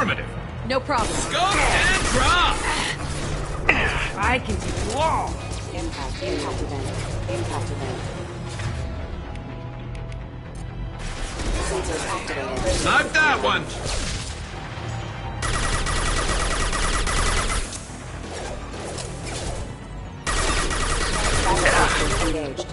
Affirmative. No problem. Scope and drop! I can do you all. Impact event. Impact event. Sensors activated. Not that one! Engaged.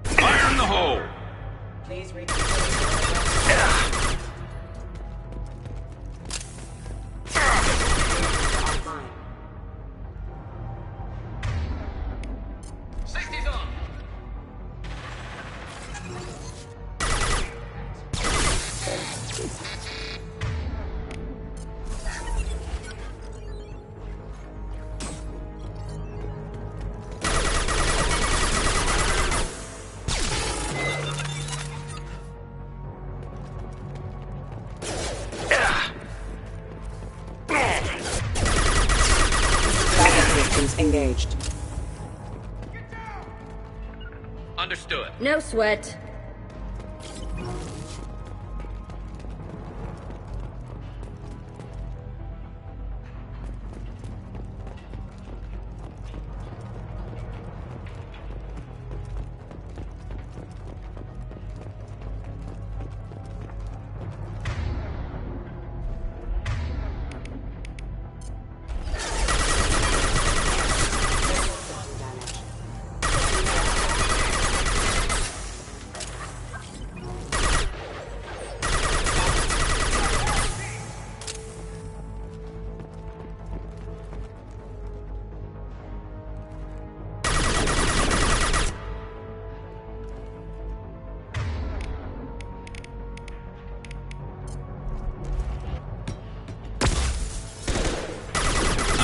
Fire in the hole! Please reach. Safety's on! Systems engaged. Understood. No sweat.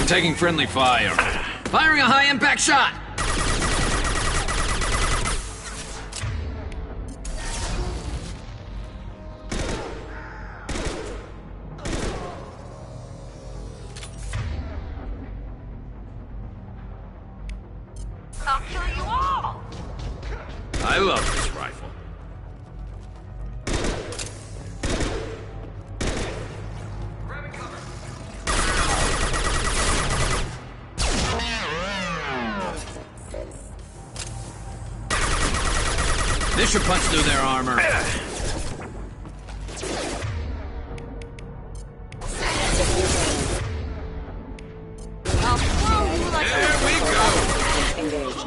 Taking friendly fire. Firing a high-impact shot! I'll kill you all! I love this rifle. This should punch through their armor. I'll throw you like There we go! Engaged.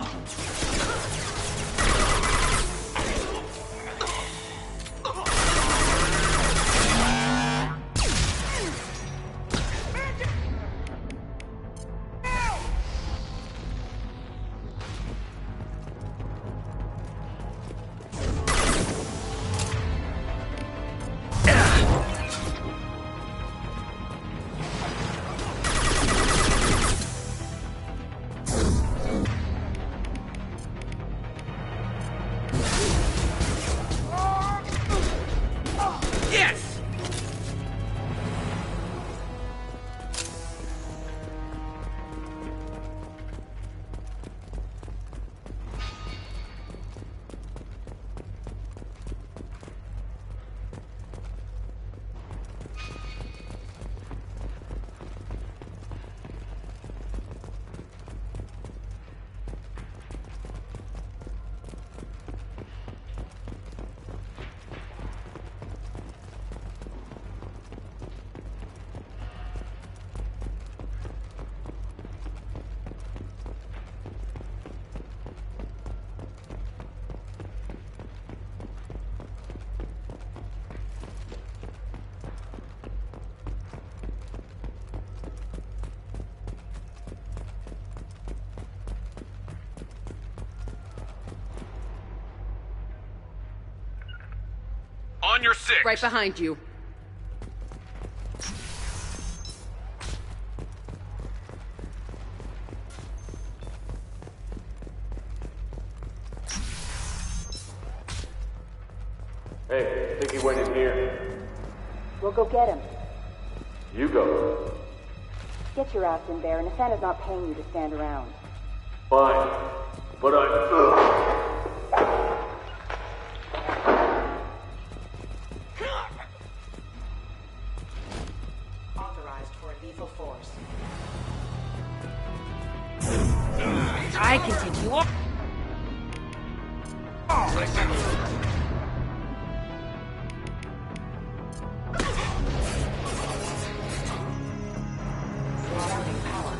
on your six. Right behind you. Hey, think he went in here. We'll go get him. You go. Get your ass in there, and Nathana's not paying you to stand around. Fine. But I'm... Authorized for lethal force. I can take you off. Surrounding power.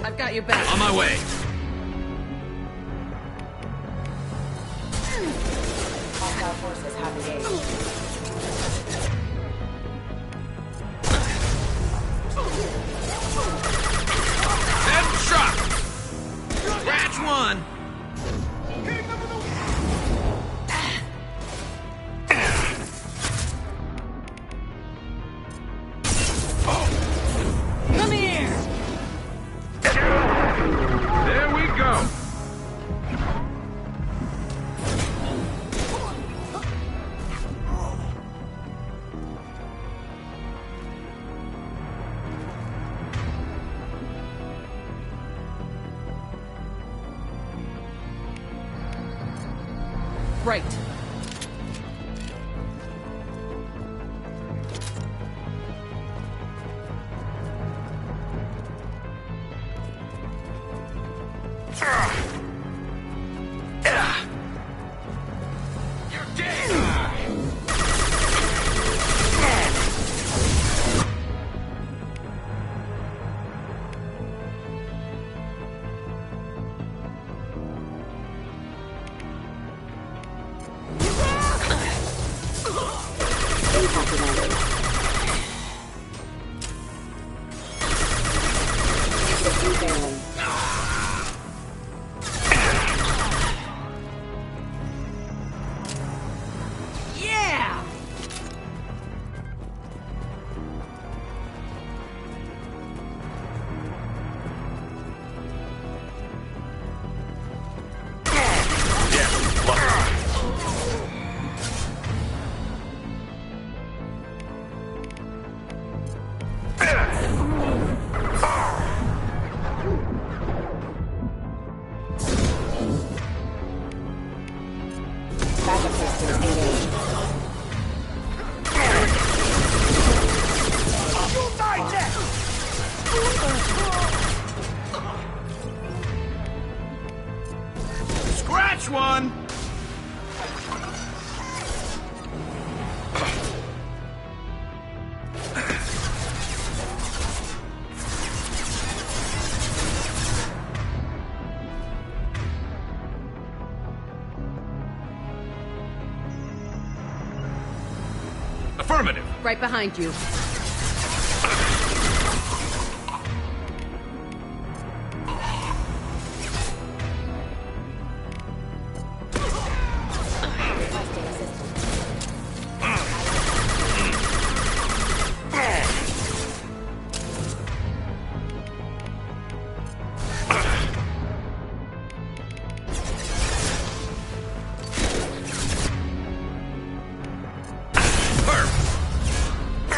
I've got your back. On my way. Hostile forces have engaged. Headshot! Scratch one! Come here! There we go! Right. You're dead! Yeah! Backup systems engaged. Scratch one! Affirmative. Right behind you. Requesting assistance.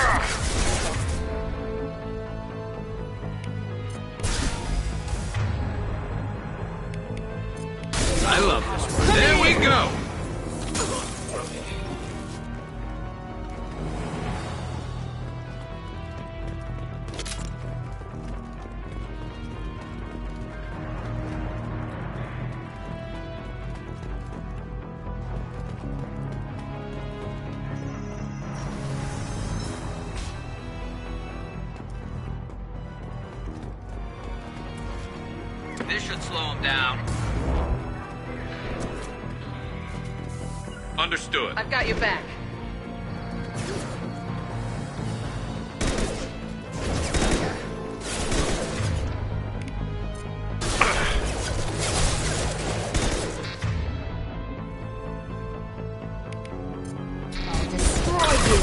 Perfect. This should slow him down. Understood. I've got your back. I'll destroy you.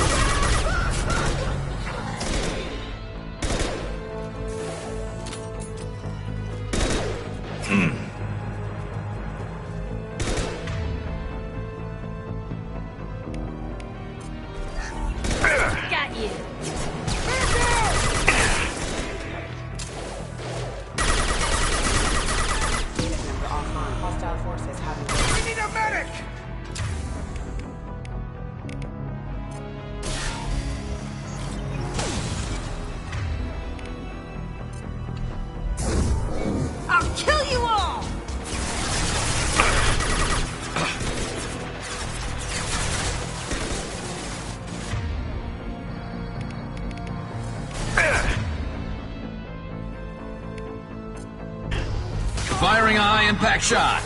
Got you. Unit member offline. Hostile forces have engaged. We need a medic! I'll kill you all! Firing a high-impact shot.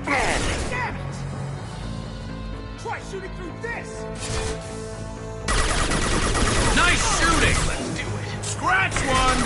Damn it! Try shooting through this! Nice shooting! Let's do it! Scratch one!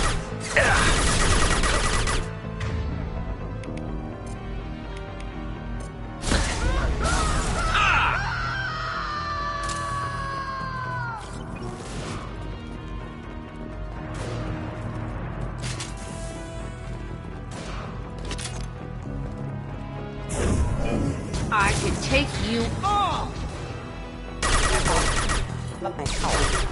I can take you all! Let my power.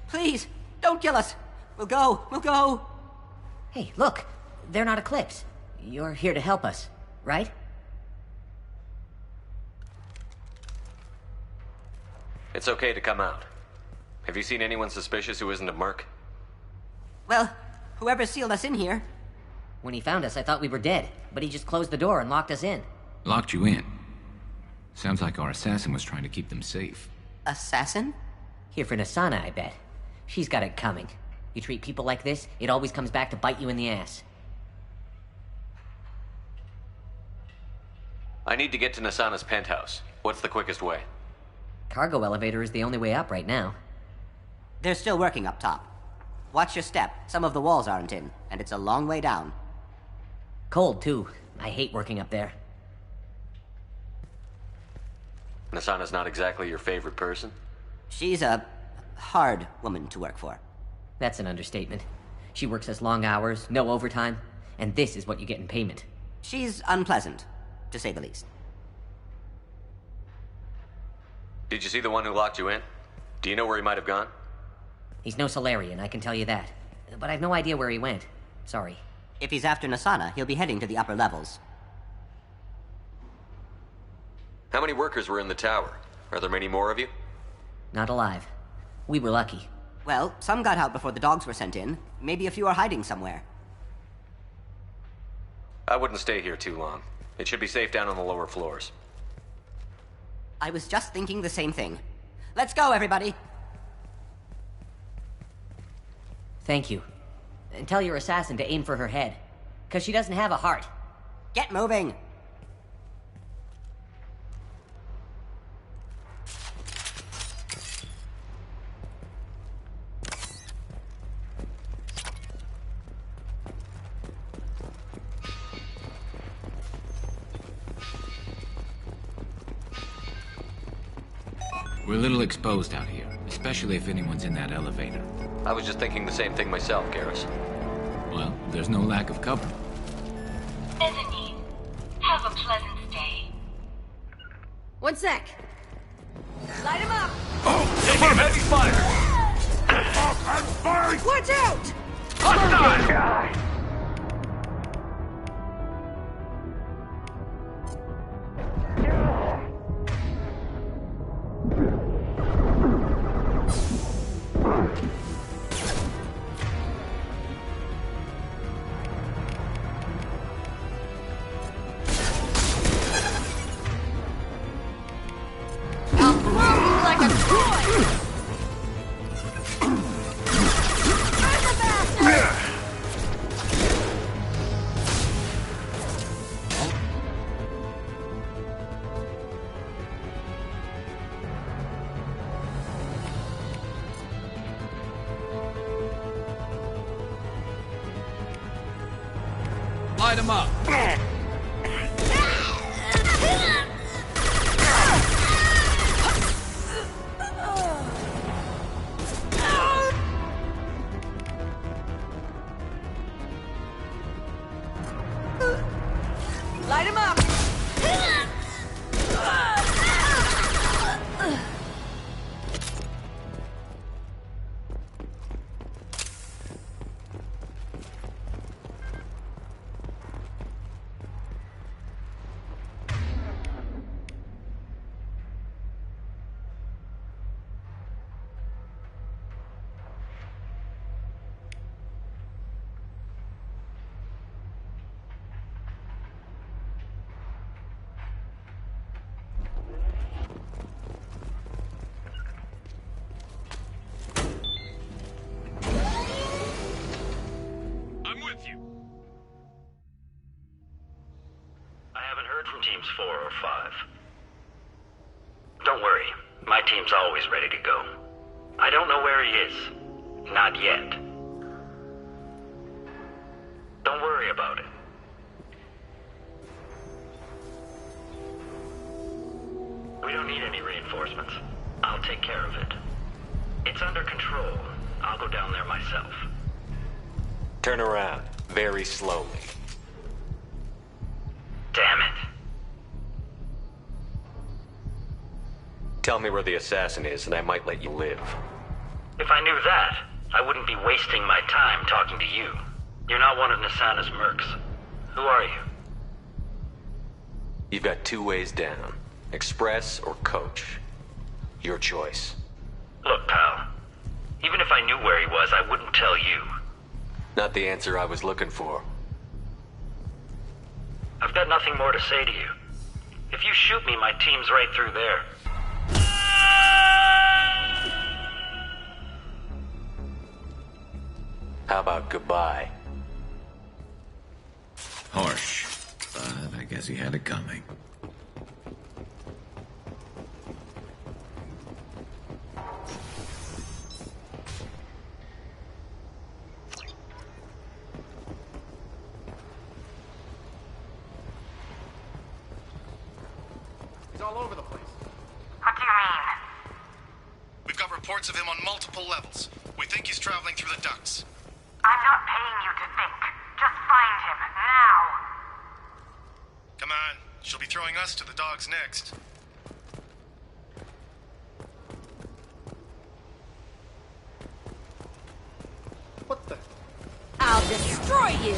Please, don't kill us. We'll go. Hey, look. They're not Eclipse. You're here to help us, right? It's okay to come out. Have you seen anyone suspicious who isn't a merc? Well, whoever sealed us in here. When he found us, I thought we were dead, but he just closed the door and locked us in. Locked you in. Sounds like our assassin was trying to keep them safe. Assassin? Here for Nasana, I bet. She's got it coming. You treat people like this, it always comes back to bite you in the ass. I need to get to Nasana's penthouse. What's the quickest way? Cargo elevator is the only way up right now. They're still working up top. Watch your step. Some of the walls aren't in, and it's a long way down. Cold, too. I hate working up there. Nasana's not exactly your favorite person? She's a hard woman to work for. That's an understatement. She works us long hours, no overtime, and this is what you get in payment. She's unpleasant, to say the least. Did you see the one who locked you in? Do you know where he might have gone? He's no Solarian, I can tell you that. But I've no idea where he went. Sorry. If he's after Nasana, he'll be heading to the upper levels. How many workers were in the tower? Are there many more of you? Not alive. We were lucky. Well, some got out before the dogs were sent in. Maybe a few are hiding somewhere. I wouldn't stay here too long. It should be safe down on the lower floors. I was just thinking the same thing. Let's go, everybody! Thank you. And tell your assassin to aim for her head. 'Cause she doesn't have a heart. Get moving! We're a little exposed out here, especially if anyone's in that elevator. I was just thinking the same thing myself, Garrus. Well, there's no lack of cover. Mezzanine. Have a pleasant stay. 1 sec. Light him up! Taking heavy fire! Watch out! Hostile! I'll throw you like a toy! I'm the bastard! Light him up. Light him up! I'm with you. I haven't heard from teams 4 or 5. Don't worry, my team's always ready to go. I don't know where he is. Not yet. Don't worry about it. We don't need any reinforcements. I'll take care of it. It's under control. I'll go down there myself. Turn around, very slowly. Damn it. Tell me where the assassin is, and I might let you live. If I knew that, I wouldn't be wasting my time talking to you. You're not one of Nisana's mercs. Who are you? You've got 2 ways down. Express or coach. Your choice. Look, pal. Even if I knew where he was, I wouldn't tell you. Not the answer I was looking for. I've got nothing more to say to you. If you shoot me, my team's right through there. How about goodbye? Harsh, but I guess he had it coming. He's all over the place. What do you mean? We've got reports of him on multiple levels. We think he's traveling through the ducts. I'm not paying you to think. Just find him, now! Come on, she'll be throwing us to the dogs next. What the? I'll destroy you!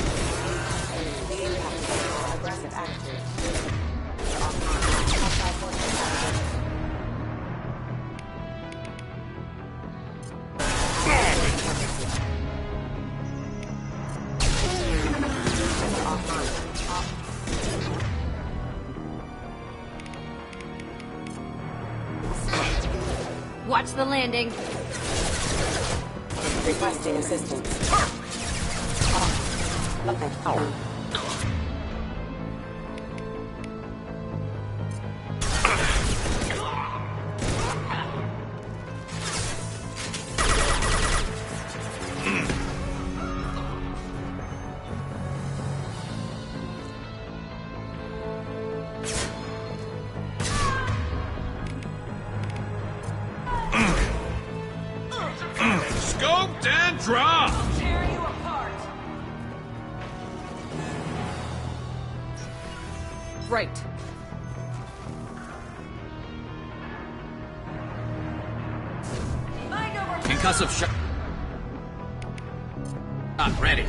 Aggressive attitude. Watch the landing. Requesting assistance. Scoped and dropped! I'll tear you apart! Right. Concussive shot. Ready.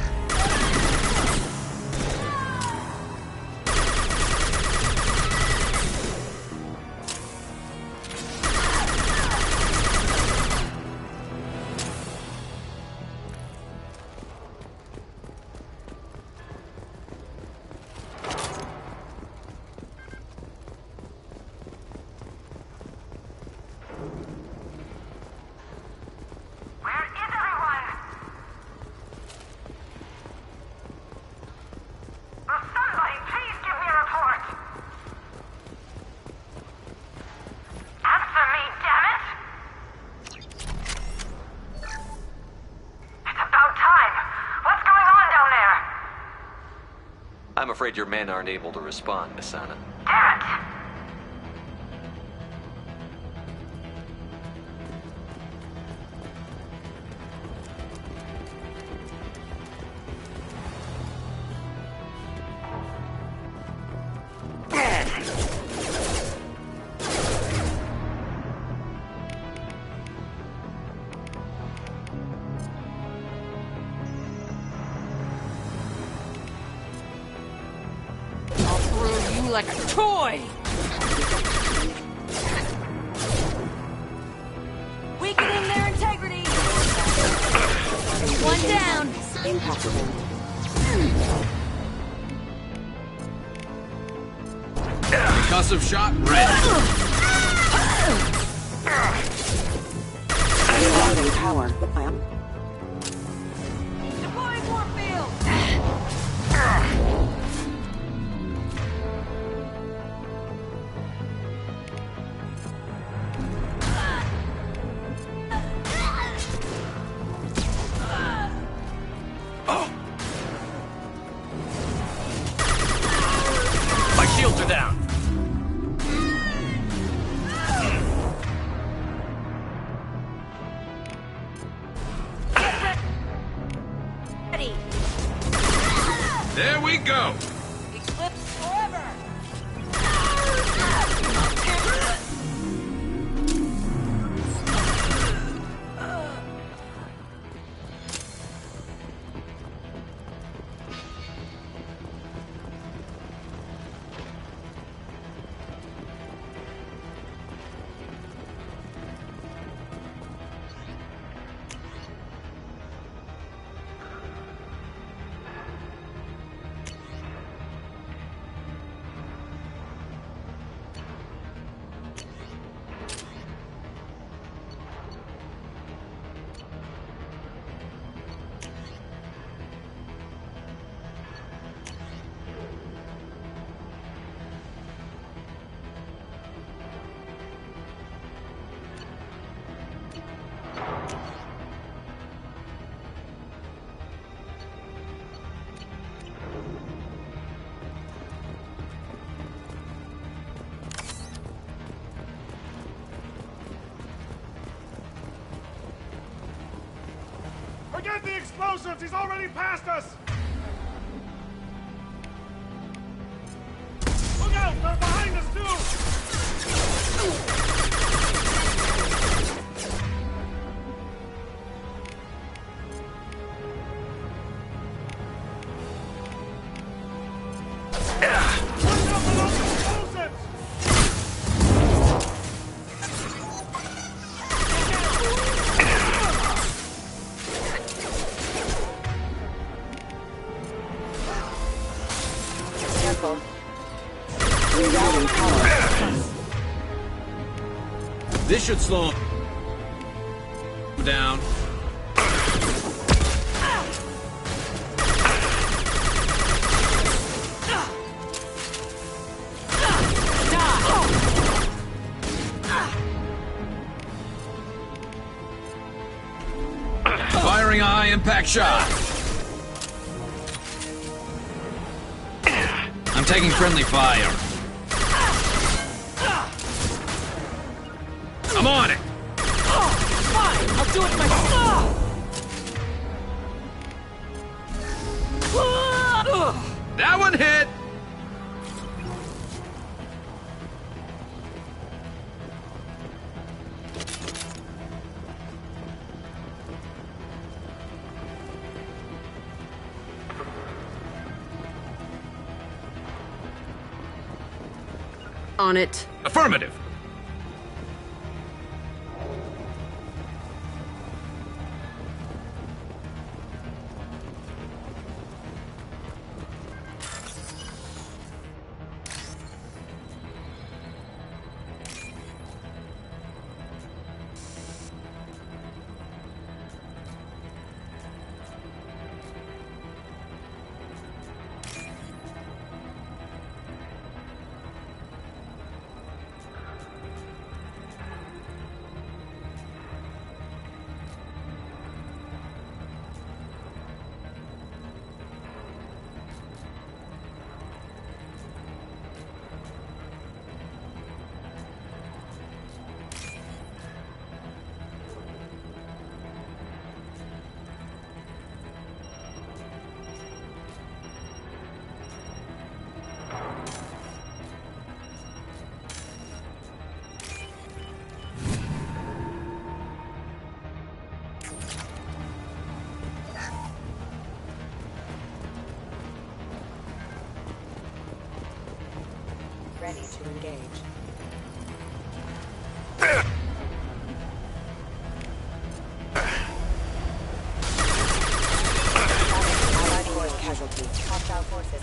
I'm afraid your men aren't able to respond, Miss Anna. Damn it! Like a toy! Weakening their integrity! One down! Impact. Concussive shot ready. Unlocking power. Deploying warfield! My shields are down. Ready! There we go. Eclipse forever! Forget the explosives! He's already past us! Look out! They're behind us, too! This should slow him down. Firing a high-impact shot. I'm taking friendly fire. I'm on it! Fine! I'll do it myself! That one hit! On it. Affirmative. Ready to engage. Allied force casualty. Hostile forces.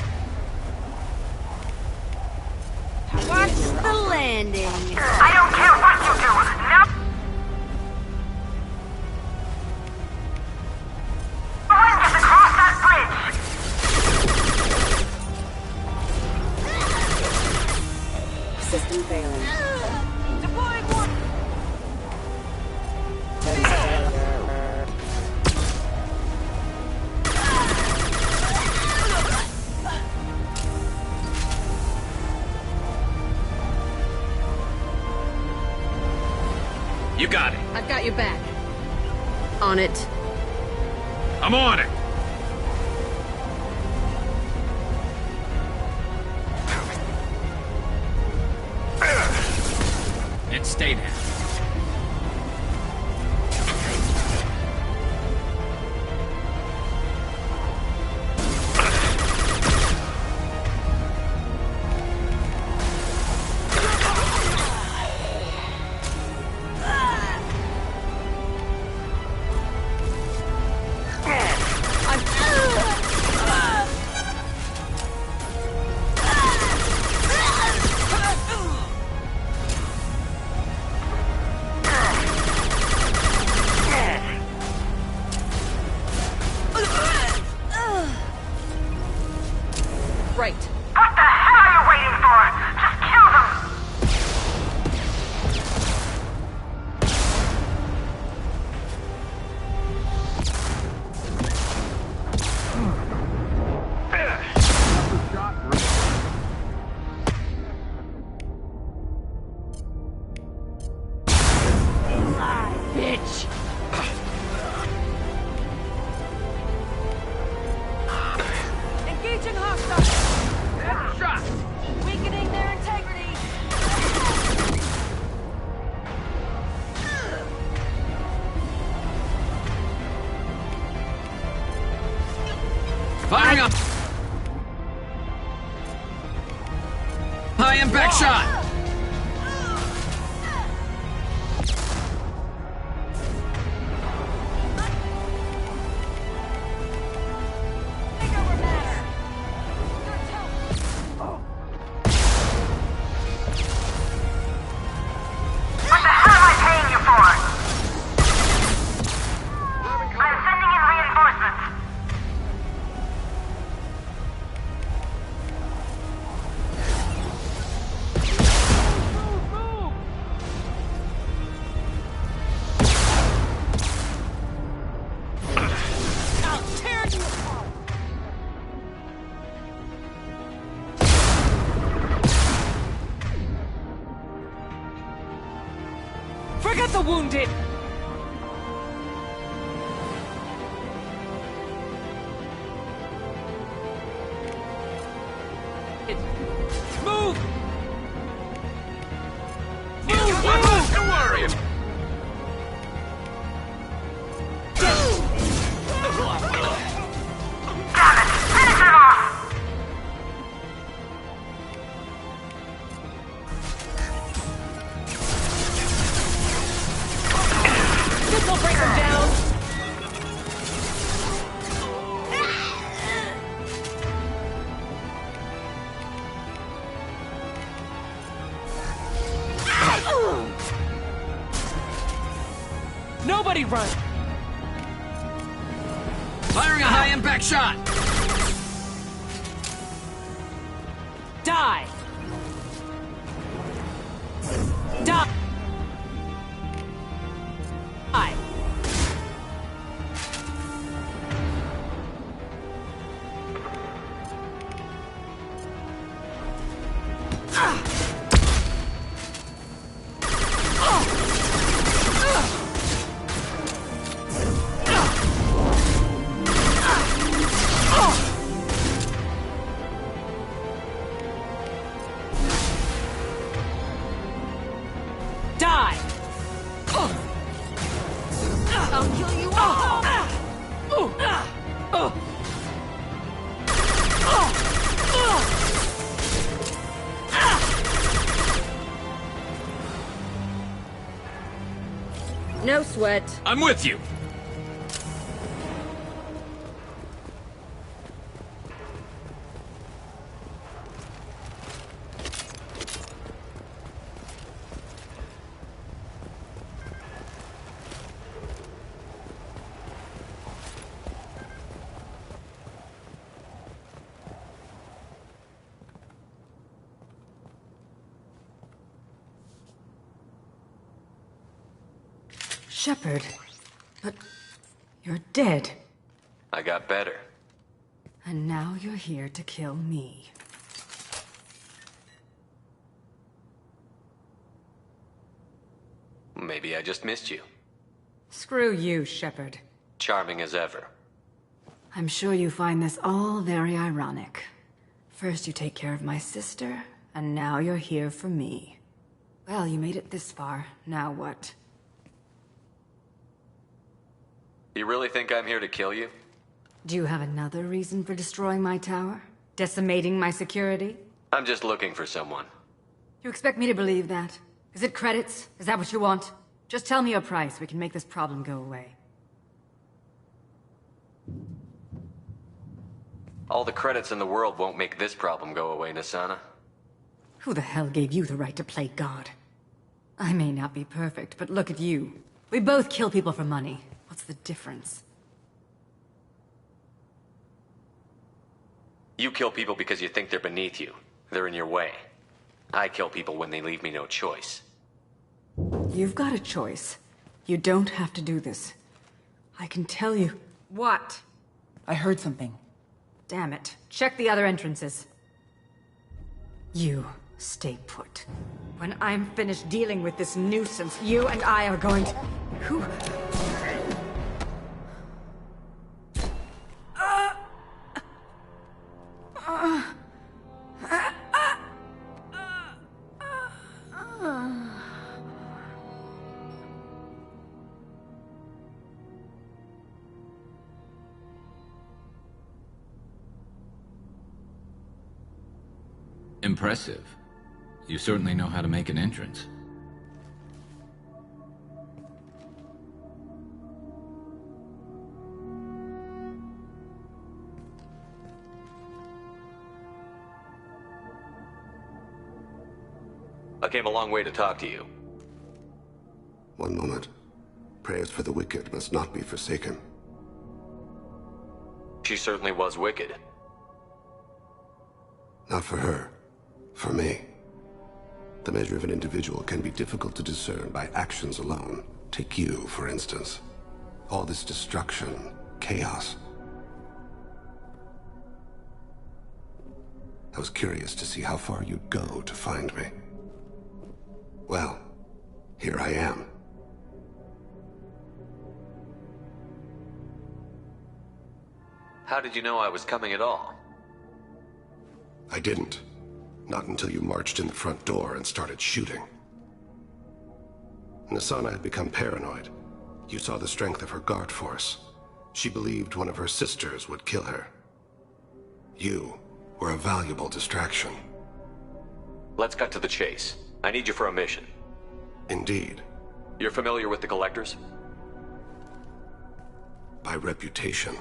Watch the landing. I don't care what you do. No one gets across that bridge. System failing. Deploying one. You got it. I've got your back. On it. I'm on it. And stay down. Right. What the hell are you waiting for? Just kill them. Bitch. Engaging hostiles. Shot! Weakening their integrity. Firing up. High impact shot. Think over matter. Your tell. What the hell am I paying you for? I'm sending in reinforcements. I'll tear you apart. Forget the wounded. Move! What's to worry? Finish him off! Nobody run! Firing a high-impact shot! Die! Die! Die! I'll kill you all! No sweat. I'm with you! Shepard, but you're dead. I got better. And now you're here to kill me. Maybe I just missed you. Screw you, Shepard. Charming as ever. I'm sure you find this all very ironic. First you take care of my sister, and now you're here for me. Well, you made it this far. Now what? You really think I'm here to kill you? Do you have another reason for destroying my tower? Decimating my security? I'm just looking for someone. You expect me to believe that? Is it credits? Is that what you want? Just tell me your price. We can make this problem go away. All the credits in the world won't make this problem go away, Nasana. Who the hell gave you the right to play God? I may not be perfect, but look at you. We both kill people for money. What's the difference? You kill people because you think they're beneath you. They're in your way. I kill people when they leave me no choice. You've got a choice. You don't have to do this. I can tell you... What? I heard something. Damn it. Check the other entrances. You stay put. When I'm finished dealing with this nuisance, you and I are going to... Who... Impressive. You certainly know how to make an entrance. I came a long way to talk to you. One moment. Prayers for the wicked must not be forsaken. She certainly was wicked. Not for her. For me. The measure of an individual can be difficult to discern by actions alone. Take you, for instance. All this destruction, chaos. I was curious to see how far you'd go to find me. Well, here I am. How did you know I was coming at all? I didn't. Not until you marched in the front door and started shooting. Nasana had become paranoid. You saw the strength of her guard force. She believed one of her sisters would kill her. You were a valuable distraction. Let's cut to the chase. I need you for a mission. Indeed. You're familiar with the Collectors? By reputation.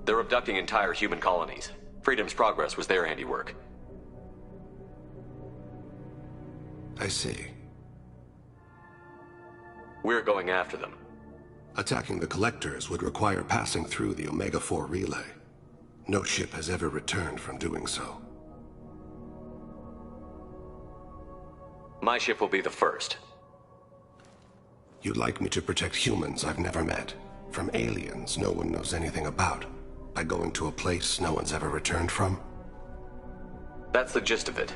They're abducting entire human colonies. Freedom's Progress was their handiwork. I see. We're going after them. Attacking the Collectors would require passing through the Omega-4 relay. No ship has ever returned from doing so. My ship will be the first. You'd like me to protect humans I've never met, from aliens no one knows anything about, by going to a place no one's ever returned from? That's the gist of it.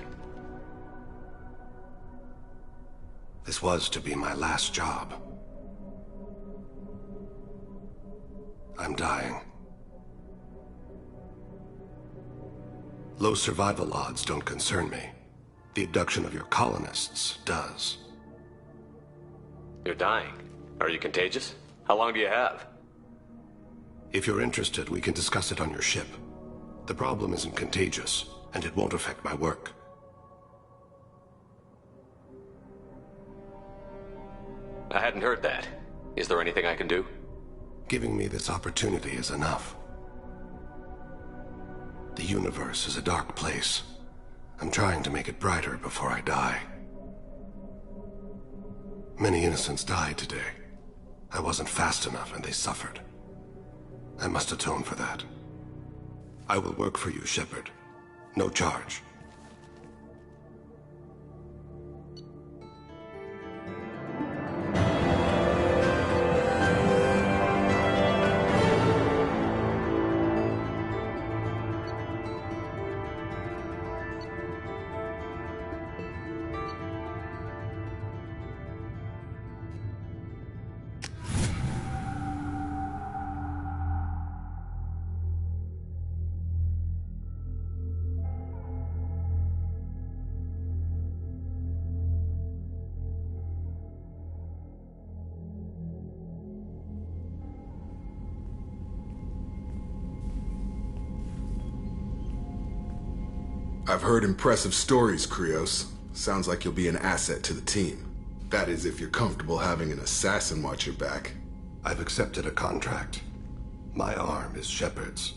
This was to be my last job. I'm dying. Low survival odds don't concern me. The abduction of your colonists does. You're dying. Are you contagious? How long do you have? If you're interested, we can discuss it on your ship. The problem isn't contagious, and it won't affect my work. I hadn't heard that. Is there anything I can do? Giving me this opportunity is enough. The universe is a dark place. I'm trying to make it brighter before I die. Many innocents died today. I wasn't fast enough and they suffered. I must atone for that. I will work for you, Shepard. No charge. I've heard impressive stories, Krios. Sounds like you'll be an asset to the team. That is, if you're comfortable having an assassin watch your back. I've accepted a contract. My arm is Shepard's.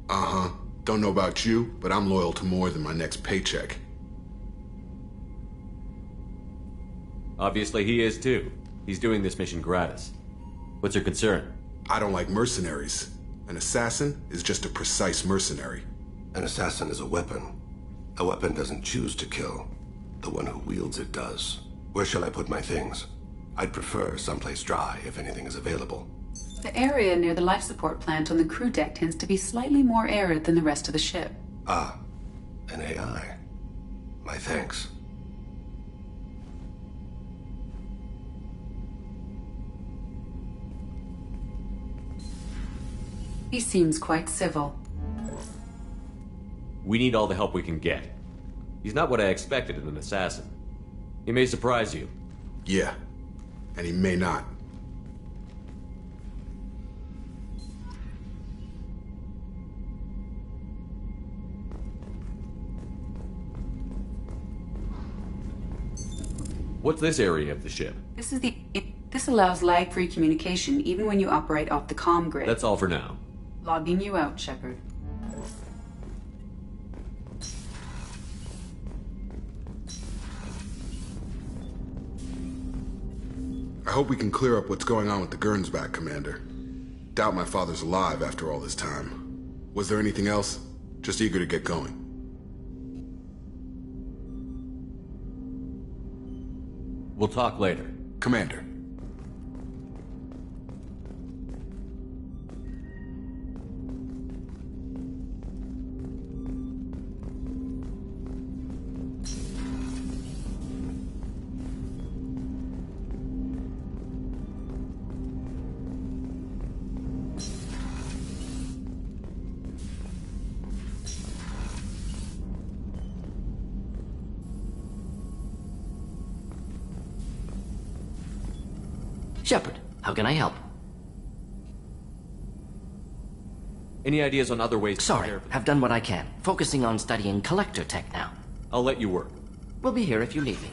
Uh-huh. Don't know about you, but I'm loyal to more than my next paycheck. Obviously he is too. He's doing this mission gratis. What's your concern? I don't like mercenaries. An assassin is just a precise mercenary. An assassin is a weapon. A weapon doesn't choose to kill. The one who wields it does. Where shall I put my things? I'd prefer someplace dry if anything is available. The area near the life support plant on the crew deck tends to be slightly more arid than the rest of the ship. Ah, an AI. My thanks. He seems quite civil. We need all the help we can get. He's not what I expected in an assassin. He may surprise you. Yeah, and he may not. What's this area of the ship? This allows lag-free communication even when you operate off the comm grid. That's all for now. Logging you out, Shepard. I hope we can clear up what's going on with the Gernsback, Commander. Doubt my father's alive after all this time. Was there anything else? Just eager to get going. We'll talk later. Commander. Shepard, how can I help? Any ideas on other ways to Sorry, prepare for I've done what I can. Focusing on studying collector tech now. I'll let you work. We'll be here if you need me.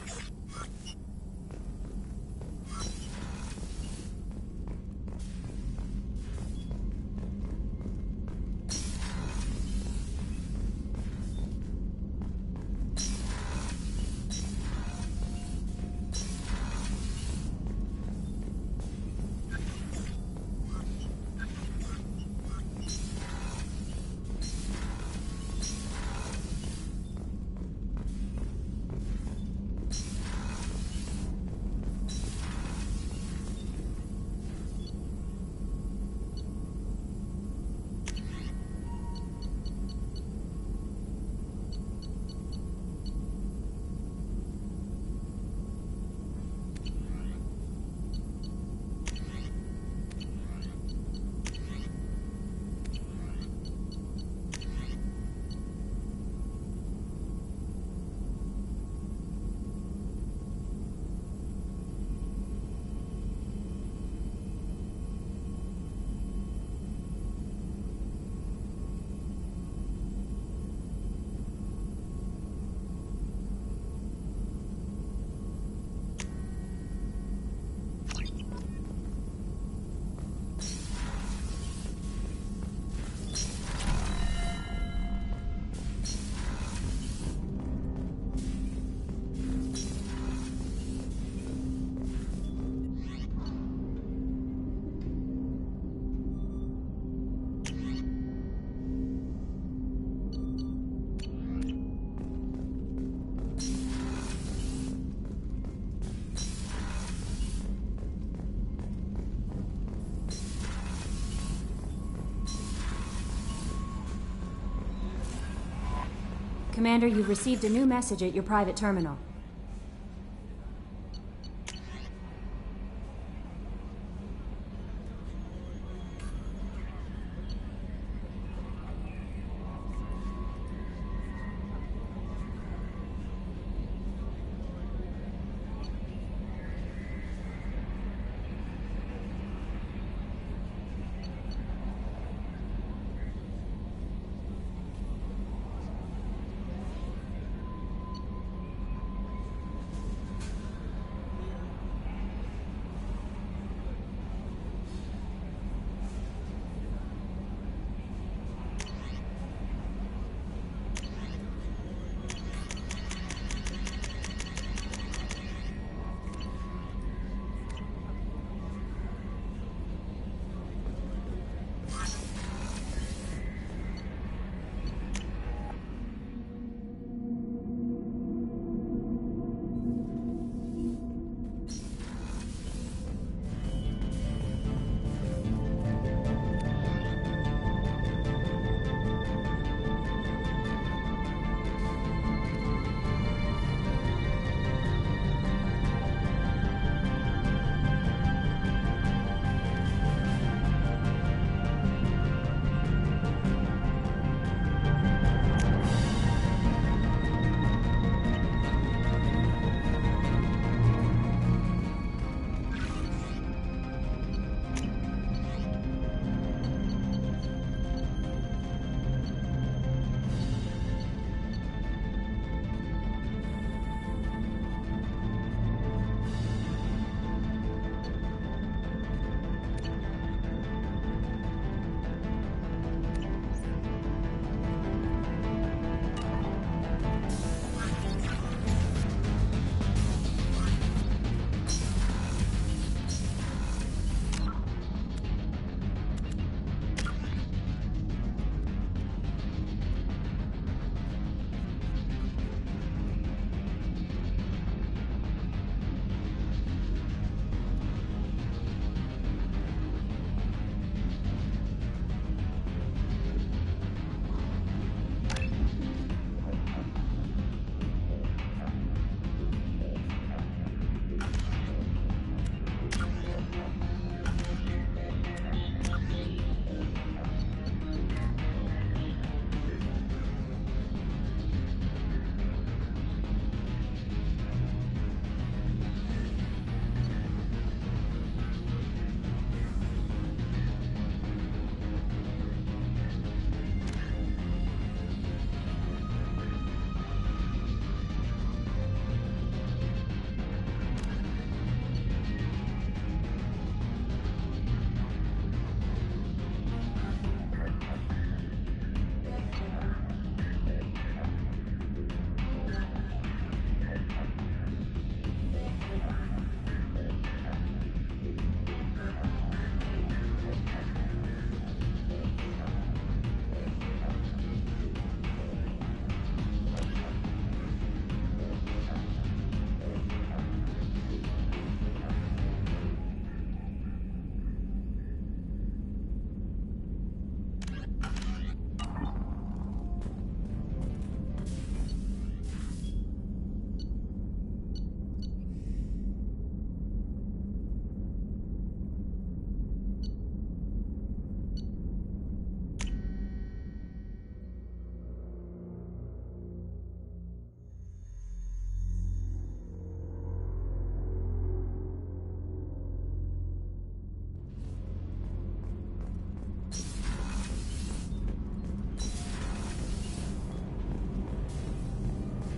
Commander, you've received a new message at your private terminal.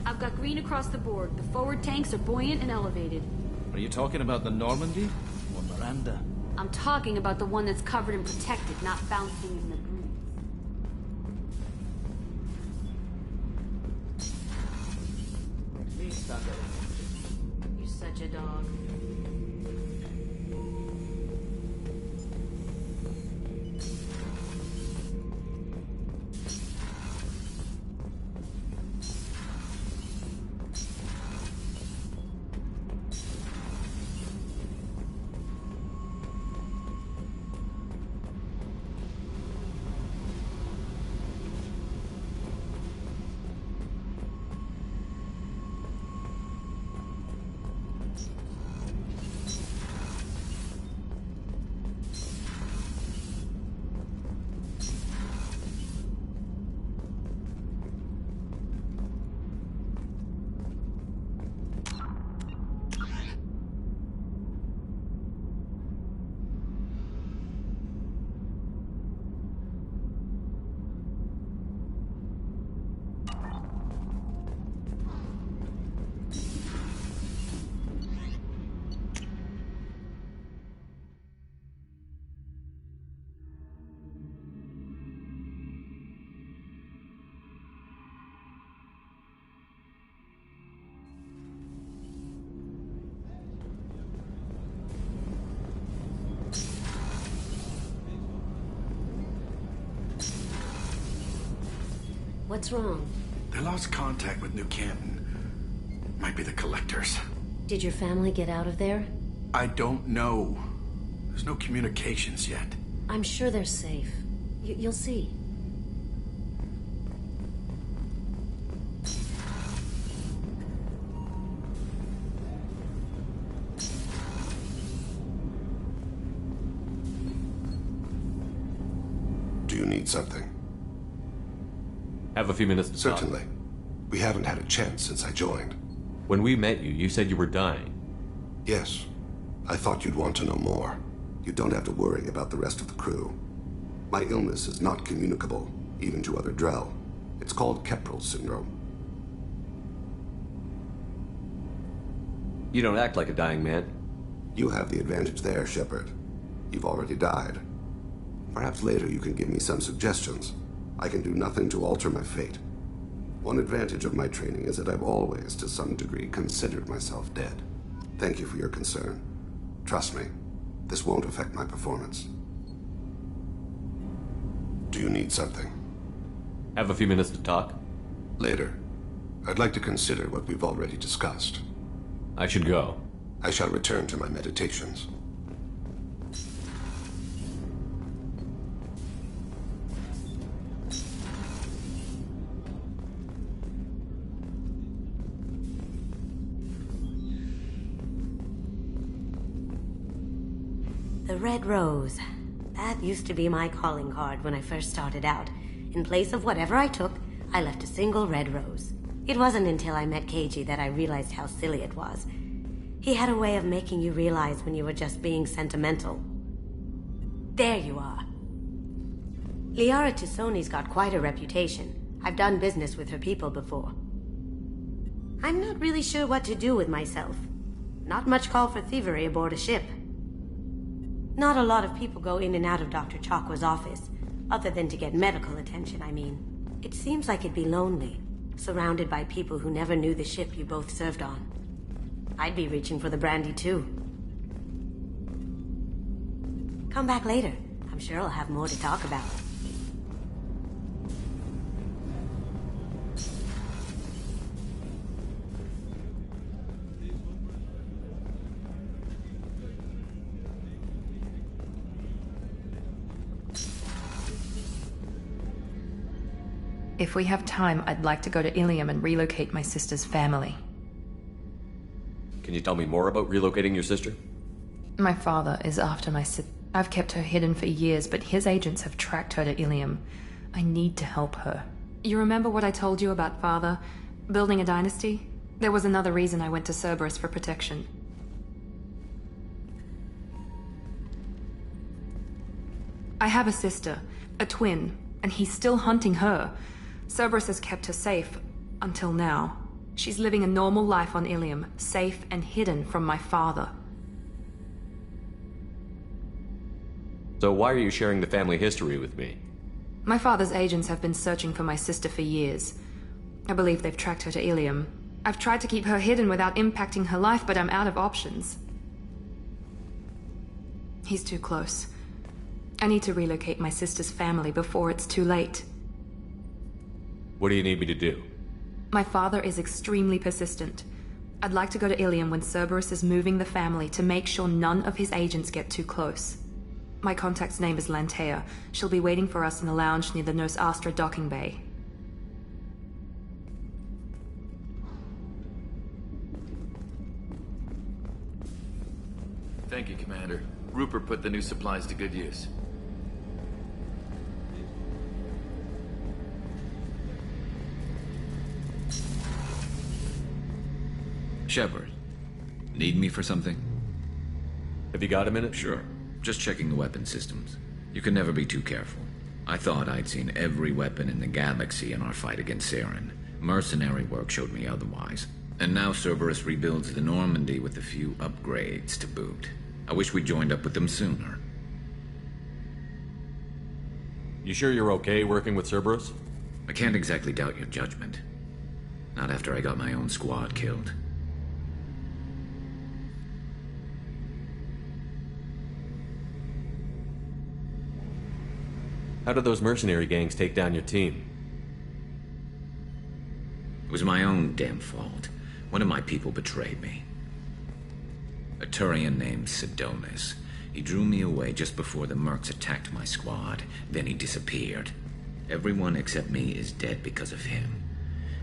I've got green across the board. The forward tanks are buoyant and elevated. Are you talking about the Normandy? Or Miranda? I'm talking about the one that's covered and protected, not bouncing in the breeze. You're such a dog. What's wrong? They lost contact with New Canton. Might be the collectors. Did your family get out of there? I don't know. There's no communications yet. I'm sure they're safe. You'll see. Do you need something? Have a few minutes to talk. Certainly. We haven't had a chance since I joined. When we met you, you said you were dying. Yes. I thought you'd want to know more. You don't have to worry about the rest of the crew. My illness is not communicable, even to other Drell. It's called Keprel syndrome. You don't act like a dying man. You have the advantage there, Shepard. You've already died. Perhaps later you can give me some suggestions. I can do nothing to alter my fate. One advantage of my training is that I've always, to some degree, considered myself dead. Thank you for your concern. Trust me, this won't affect my performance. Do you need something? Have a few minutes to talk? Later. I'd like to consider what we've already discussed. I should go. I shall return to my meditations. The Red Rose. That used to be my calling card when I first started out. In place of whatever I took, I left a single red rose. It wasn't until I met Keiji that I realized how silly it was. He had a way of making you realize when you were just being sentimental. There you are. Liara Tusoni's got quite a reputation. I've done business with her people before. I'm not really sure what to do with myself. Not much call for thievery aboard a ship. Not a lot of people go in and out of Dr. Chakwa's office, other than to get medical attention, I mean. It seems like it'd be lonely, surrounded by people who never knew the ship you both served on. I'd be reaching for the brandy too. Come back later. I'm sure I'll have more to talk about. If we have time, I'd like to go to Ilium and relocate my sister's family. Can you tell me more about relocating your sister? My father is after my sister. I've kept her hidden for years, but his agents have tracked her to Ilium. I need to help her. You remember what I told you about father? Building a dynasty? There was another reason I went to Cerberus for protection. I have a sister, a twin, and he's still hunting her. Cerberus has kept her safe, until now. She's living a normal life on Ilium, safe and hidden from my father. So why are you sharing the family history with me? My father's agents have been searching for my sister for years. I believe they've tracked her to Ilium. I've tried to keep her hidden without impacting her life, but I'm out of options. He's too close. I need to relocate my sister's family before it's too late. What do you need me to do? My father is extremely persistent. I'd like to go to Ilium when Cerberus is moving the family to make sure none of his agents get too close. My contact's name is Lantea. She'll be waiting for us in the lounge near the Nos Astra docking bay. Thank you, Commander. Rupert put the new supplies to good use. Shepard, need me for something? Have you got a minute? Sure. Just checking the weapon systems. You can never be too careful. I thought I'd seen every weapon in the galaxy in our fight against Saren. Mercenary work showed me otherwise. And now Cerberus rebuilds the Normandy with a few upgrades to boot. I wish we joined up with them sooner. You sure you're okay working with Cerberus? I can't exactly doubt your judgment. Not after I got my own squad killed. How did those mercenary gangs take down your team? was my own damn fault. One of my people betrayed me. A Turian named Sidonis. He drew me away just before the mercs attacked my squad. Then he disappeared. Everyone except me is dead because of him.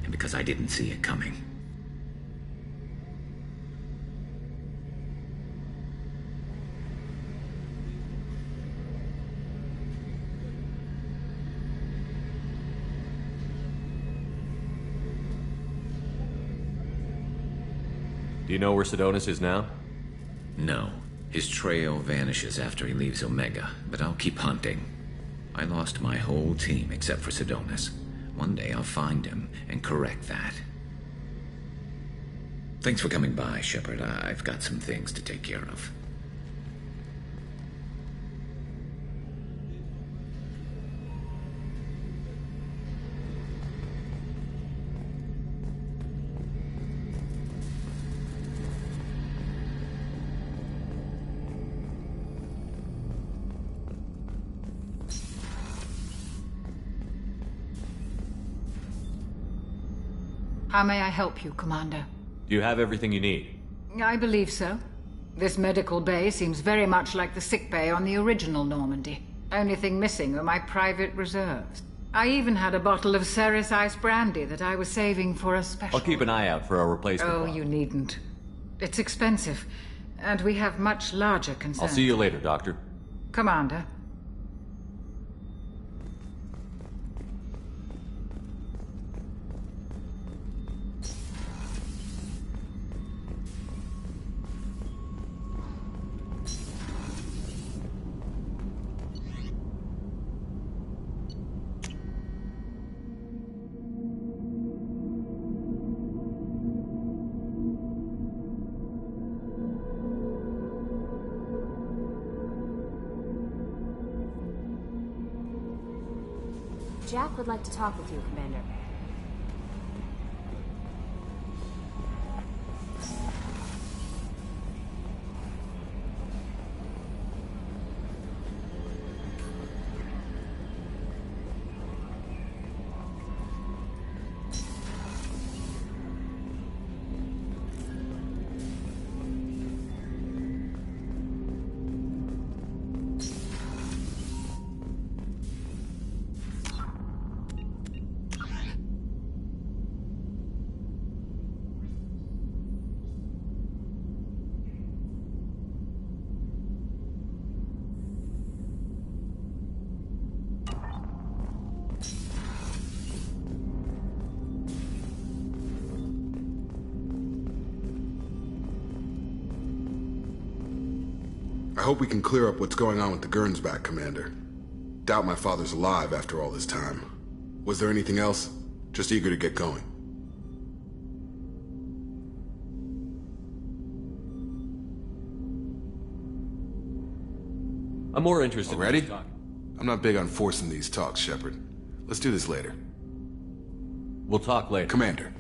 And because I didn't see it coming. Do you know where Sidonis is now? No. His trail vanishes after he leaves Omega, but I'll keep hunting. I lost my whole team except for Sidonis. One day I'll find him and correct that. Thanks for coming by, Shepard. I've got some things to take care of. How may I help you, Commander? Do you have everything you need? I believe so. This medical bay seems very much like the sick bay on the original Normandy. Only thing missing are my private reserves. I even had a bottle of Ceres Ice brandy that I was saving for a special... I'll keep an eye out for a replacement Oh, bottle. you needn't. It's expensive, and we have much larger concerns. I'll see you later, Doctor. Commander. Jack would like to talk with you, Commander. I hope we can clear up what's going on with the Gernsback, Commander. Doubt my father's alive after all this time. Was there anything else? Just eager to get going. I'm more interested Ready? in talking. I'm not big on forcing these talks, Shepard. Let's do this later. We'll talk later. Commander.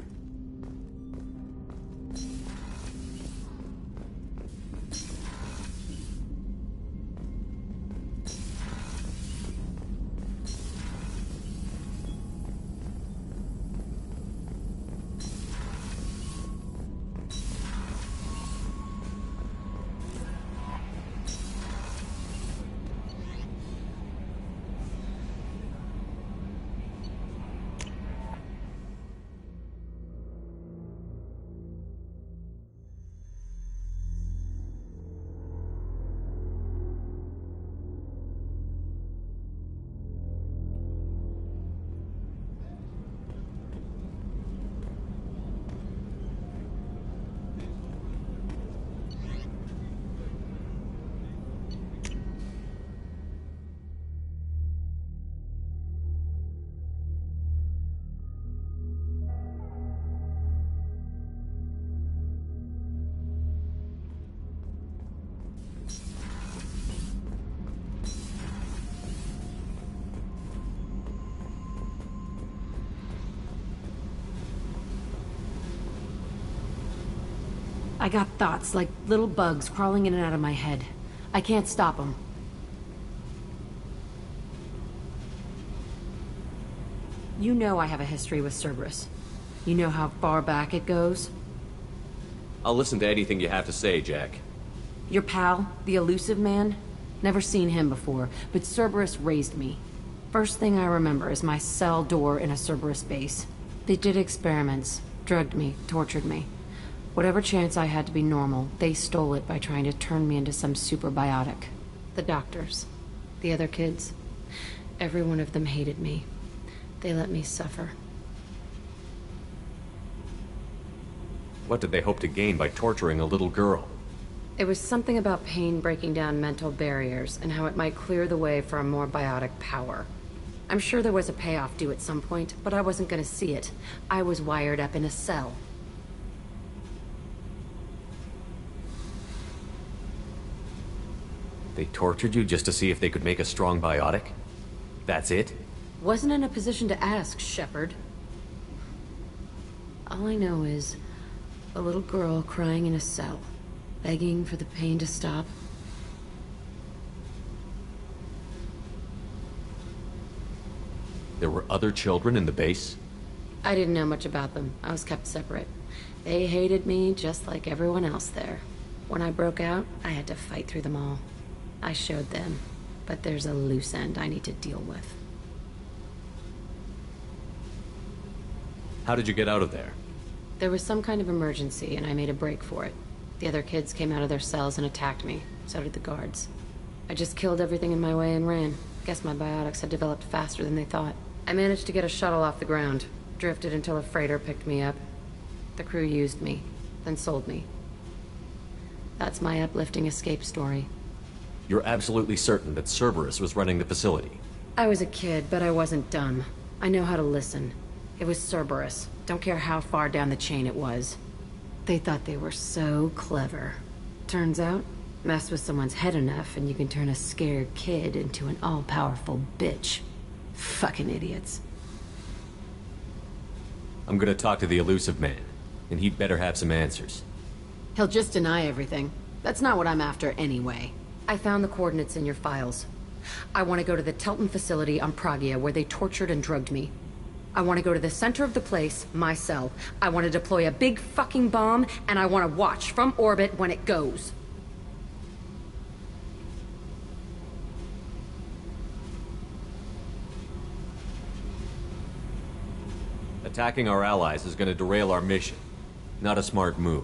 I got thoughts like little bugs crawling in and out of my head. I can't stop them. You know I have a history with Cerberus. You know how far back it goes? I'll listen to anything you have to say, Jack. Your pal, the elusive man? Never seen him before, but Cerberus raised me. First thing I remember is my cell door in a Cerberus base. They did experiments, drugged me, tortured me. Whatever chance I had to be normal, they stole it by trying to turn me into some superbiotic. The doctors, the other kids, every one of them hated me. They let me suffer. What did they hope to gain by torturing a little girl? It was something about pain breaking down mental barriers and how it might clear the way for a more biotic power. I'm sure there was a payoff due at some point, but I wasn't gonna see it. I was wired up in a cell. They tortured you just to see if they could make a strong biotic? That's it? Wasn't in a position to ask, Shepard. All I know is a little girl crying in a cell, begging for the pain to stop. There were other children in the base? I didn't know much about them. I was kept separate. They hated me just like everyone else there. When I broke out, I had to fight through them all. I showed them, but there's a loose end I need to deal with. How did you get out of there? There was some kind of emergency, and I made a break for it. The other kids came out of their cells and attacked me. So did the guards. I just killed everything in my way and ran. Guess my biotics had developed faster than they thought. I managed to get a shuttle off the ground. Drifted until a freighter picked me up. The crew used me, then sold me. That's my uplifting escape story. You're absolutely certain that Cerberus was running the facility? I was a kid, but I wasn't dumb. I know how to listen. It was Cerberus. Don't care how far down the chain it was. They thought they were so clever. Turns out, mess with someone's head enough and you can turn a scared kid into an all-powerful bitch. Fucking idiots. I'm gonna talk to the elusive man, and he'd better have some answers. He'll just deny everything. That's not what I'm after anyway. I found the coordinates in your files. I want to go to the Telton facility on Pragia where they tortured and drugged me. I want to go to the center of the place, my cell. I want to deploy a big fucking bomb, and I want to watch from orbit when it goes. Attacking our allies is gonna derail our mission. Not a smart move.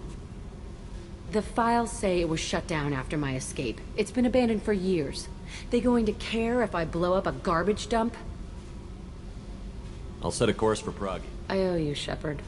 The files say it was shut down after my escape. It's been abandoned for years. They going to care if I blow up a garbage dump? I'll set a course for Prague. I owe you, Shepard.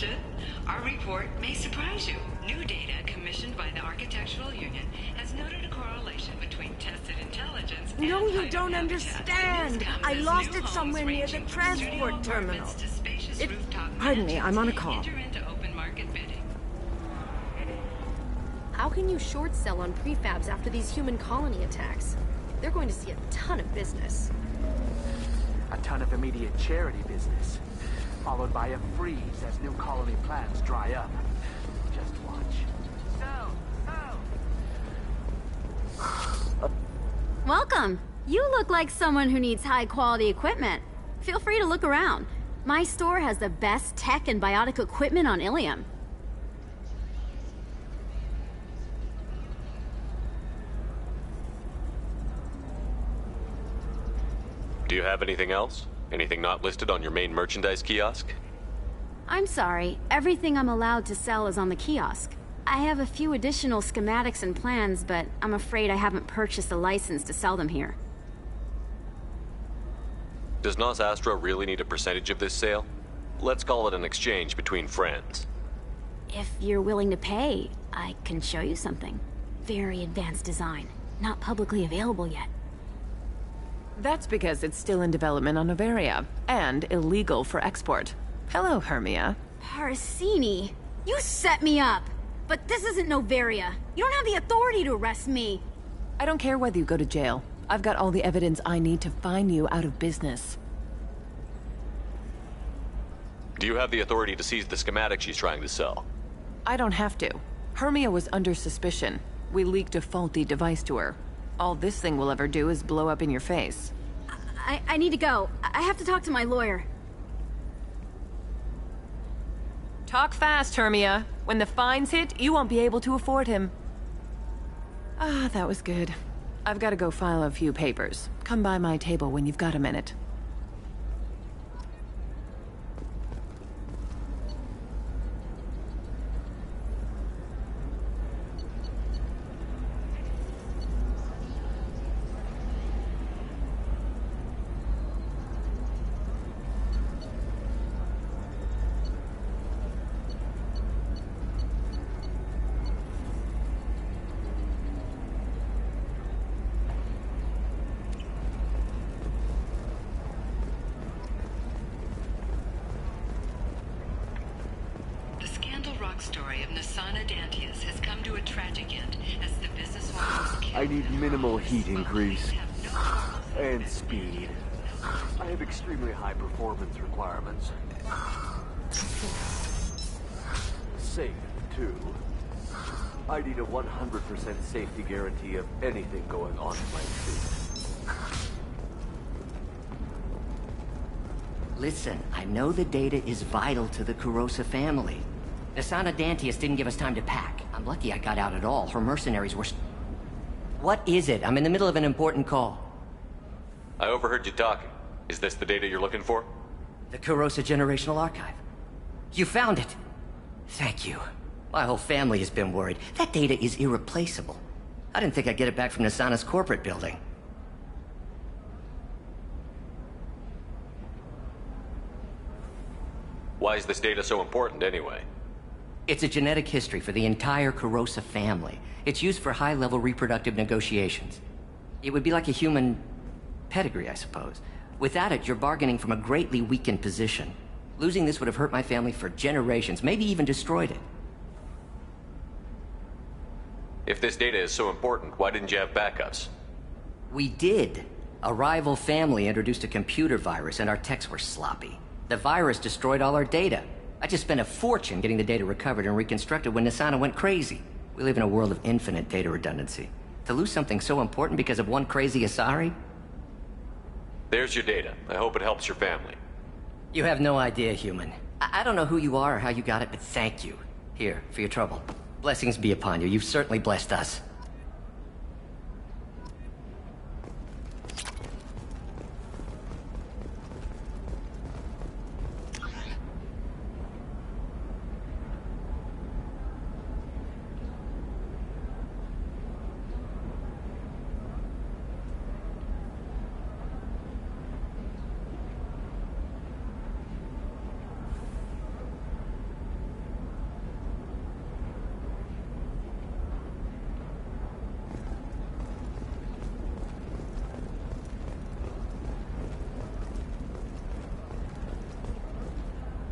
intelligent? Our report may surprise you. New data commissioned by the Architectural Union has noted a correlation between tested intelligence and No, you higher don't habitat. understand. I lost it somewhere near the transport terminal. Pardon me, I'm on a call. How can you short sell on prefabs after these human colony attacks? They're going to see a ton of business. A ton of immediate charity business, followed by a freeze as new colony plans dry up. Just watch. Welcome. You look like someone who needs high-quality equipment. Feel free to look around. My store has the best tech and biotic equipment on Ilium. Do you have anything else? Anything not listed on your main merchandise kiosk? I'm sorry, everything I'm allowed to sell is on the kiosk. I have a few additional schematics and plans, but I'm afraid I haven't purchased a license to sell them here. Does Nos Astra really need a percentage of this sale? Let's call it an exchange between friends. If you're willing to pay, I can show you something. Very advanced design, not publicly available yet. That's because it's still in development on Novaria, and illegal for export. Hello, Hermia. Parsini, you set me up! But this isn't Novaria. You don't have the authority to arrest me. I don't care whether you go to jail. I've got all the evidence I need to find you out of business. Do you have the authority to seize the schematic she's trying to sell? I don't have to. Hermia was under suspicion. We leaked a faulty device to her. All this thing will ever do is blow up in your face. I need to go. I have to talk to my lawyer. Talk fast, Hermia. When the fines hit, you won't be able to afford him. Ah, that was good. I've got to go file a few papers. Come by my table when you've got a minute. Story of Nasana Dantius has come to a tragic end as the businesswoman was killed. I need minimal heat increase. And speed. I have extremely high performance requirements. Safe, too. I need a 100% safety guarantee of anything going on in my suit. Listen, I know the data is vital to the Kurosa family. Nasana Dantius didn't give us time to pack. I'm lucky I got out at all. Her mercenaries were... What is it? I'm in the middle of an important call. I overheard you talking. Is this the data you're looking for? The Kurosa Generational Archive. You found it! Thank you. My whole family has been worried. That data is irreplaceable. I didn't think I'd get it back from Nasana's corporate building. Why is this data so important anyway? It's a genetic history for the entire Kurosa family. It's used for high-level reproductive negotiations. It would be like a human pedigree, I suppose. Without it, you're bargaining from a greatly weakened position. Losing this would have hurt my family for generations, maybe even destroyed it. If this data is so important, why didn't you have backups? We did. A rival family introduced a computer virus and our techs were sloppy. The virus destroyed all our data. I just spent a fortune getting the data recovered and reconstructed when Nasana went crazy. We live in a world of infinite data redundancy. To lose something so important because of one crazy Asari? There's your data. I hope it helps your family. You have no idea, human. I don't know who you are or how you got it, but thank you. Here, for your trouble. Blessings be upon you. You've certainly blessed us.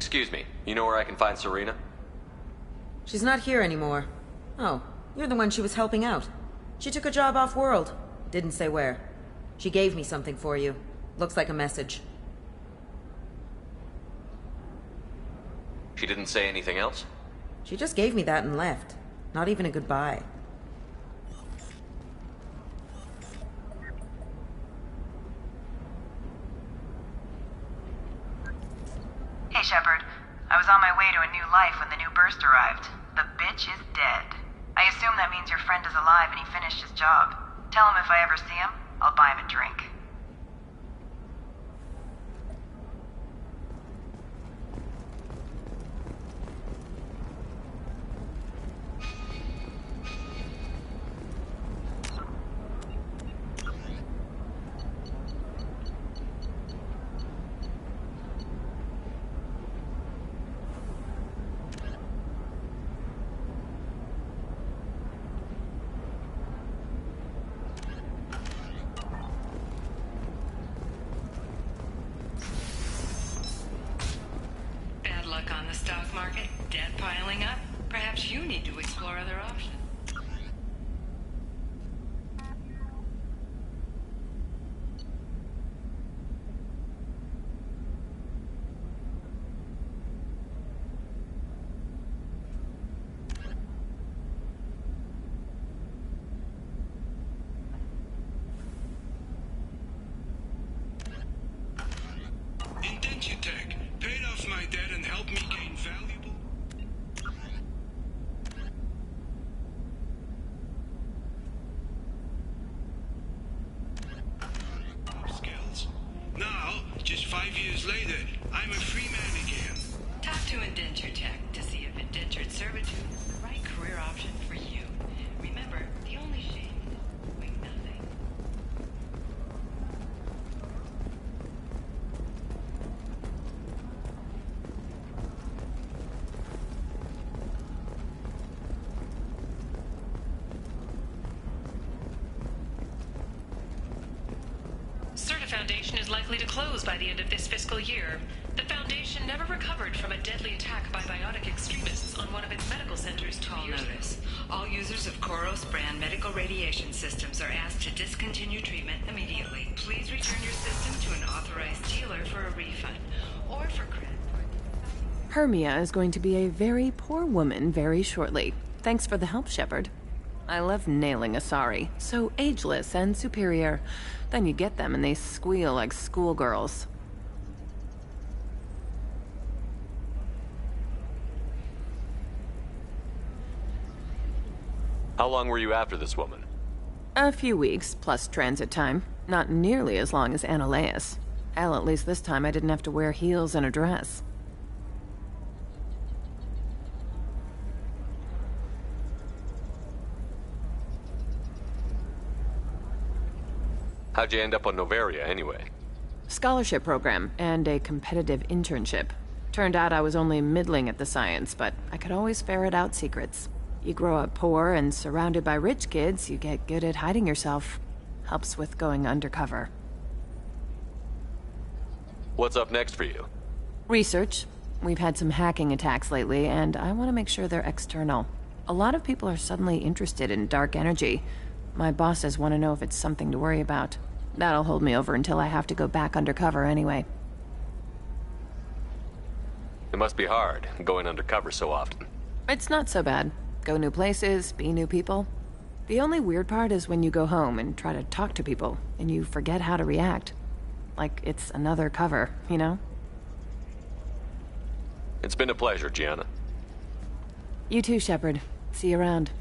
Excuse me, you know where I can find Serena? She's not here anymore. Oh, you're the one she was helping out. She took a job off-world. Didn't say where. She gave me something for you. Looks like a message. She didn't say anything else? She just gave me that and left. Not even a goodbye. Hey, Shepard. I was on my way to a new life when the new burst arrived. The bitch is dead. I assume that means your friend is alive and he finished his job. Tell him if I ever see him, I'll buy him a drink. On the stock market, debt piling up. Perhaps you need to explore other options. Indentutech paid off my debt and helped me gain valuable skills. Now, just 5 years later, I'm a free man again. Talk to Indentutech to see if indentured servitude is the right career option for you. Remember, the only shame is doing nothing. Foundation is likely to close by the end of this fiscal year. The Foundation never recovered from a deadly attack by biotic extremists on one of its medical centers 2 years ago. Notice. All users of Koros brand medical radiation systems are asked to discontinue treatment immediately. Please return your system to an authorized dealer for a refund or for credit. Hermia is going to be a very poor woman very shortly. Thanks for the help, Shepard. I love nailing Asari. So ageless and superior. Then you get them and they squeal like schoolgirls. How long were you after this woman? A few weeks, plus transit time. Not nearly as long as Annaleus. Hell, at least this time I didn't have to wear heels and a dress. How'd you end up on Novaria, anyway? Scholarship program and a competitive internship. Turned out I was only middling at the science, but I could always ferret out secrets. You grow up poor and surrounded by rich kids, you get good at hiding yourself. Helps with going undercover. What's up next for you? Research. We've had some hacking attacks lately, and I want to make sure they're external. A lot of people are suddenly interested in dark energy. My bosses want to know if it's something to worry about. That'll hold me over until I have to go back undercover anyway. It must be hard, going undercover so often. It's not so bad. Go new places, be new people. The only weird part is when you go home and try to talk to people, and you forget how to react. Like it's another cover, you know? It's been a pleasure, Gianna. You too, Shepard. See you around.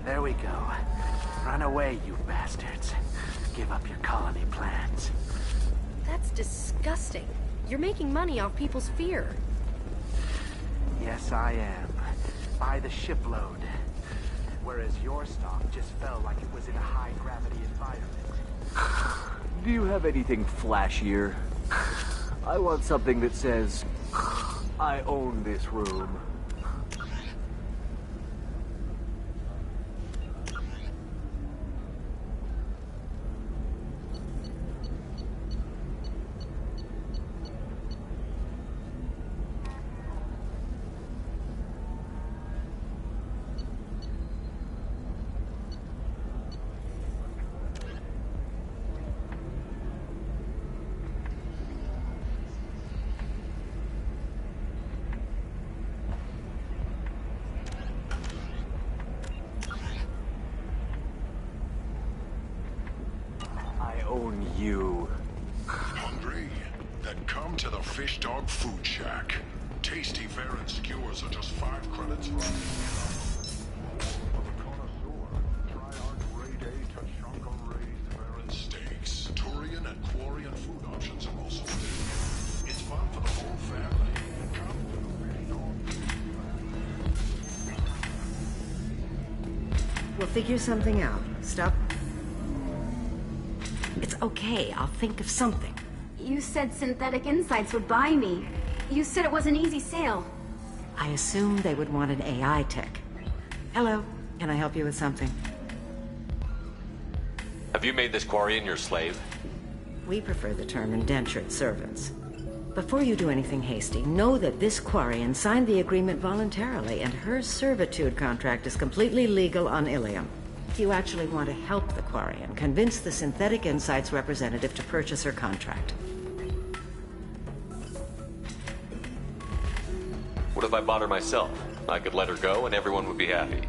There we go. Run away, you bastards. Give up your colony plans. That's disgusting. You're making money off people's fear. Yes, I am. By the shipload. Whereas your stock just fell like it was in a high-gravity environment. Do you have anything flashier? I want something that says, I own this room. Own you. Hungry? Then come to the Fish Dog Food Shack. Tasty fare and skewers are just 5 credits for try our grade A Tachanka raised fare and steaks. Turian and Quarian food options are also there. It's fun for the whole family. Come to the Fish Dog. We'll figure something out. Stop. It's okay, I'll think of something. You said Synthetic Insights would buy me. You said it was an easy sale. I assumed they would want an AI tech. Hello, can I help you with something? Have you made this Quarian your slave? We prefer the term indentured servants. Before you do anything hasty, know that this Quarian signed the agreement voluntarily, and her servitude contract is completely legal on Ilium. If you actually want to help the Quarian, convince the Synthetic Insights representative to purchase her contract. What if I bought her myself? I could let her go and everyone would be happy.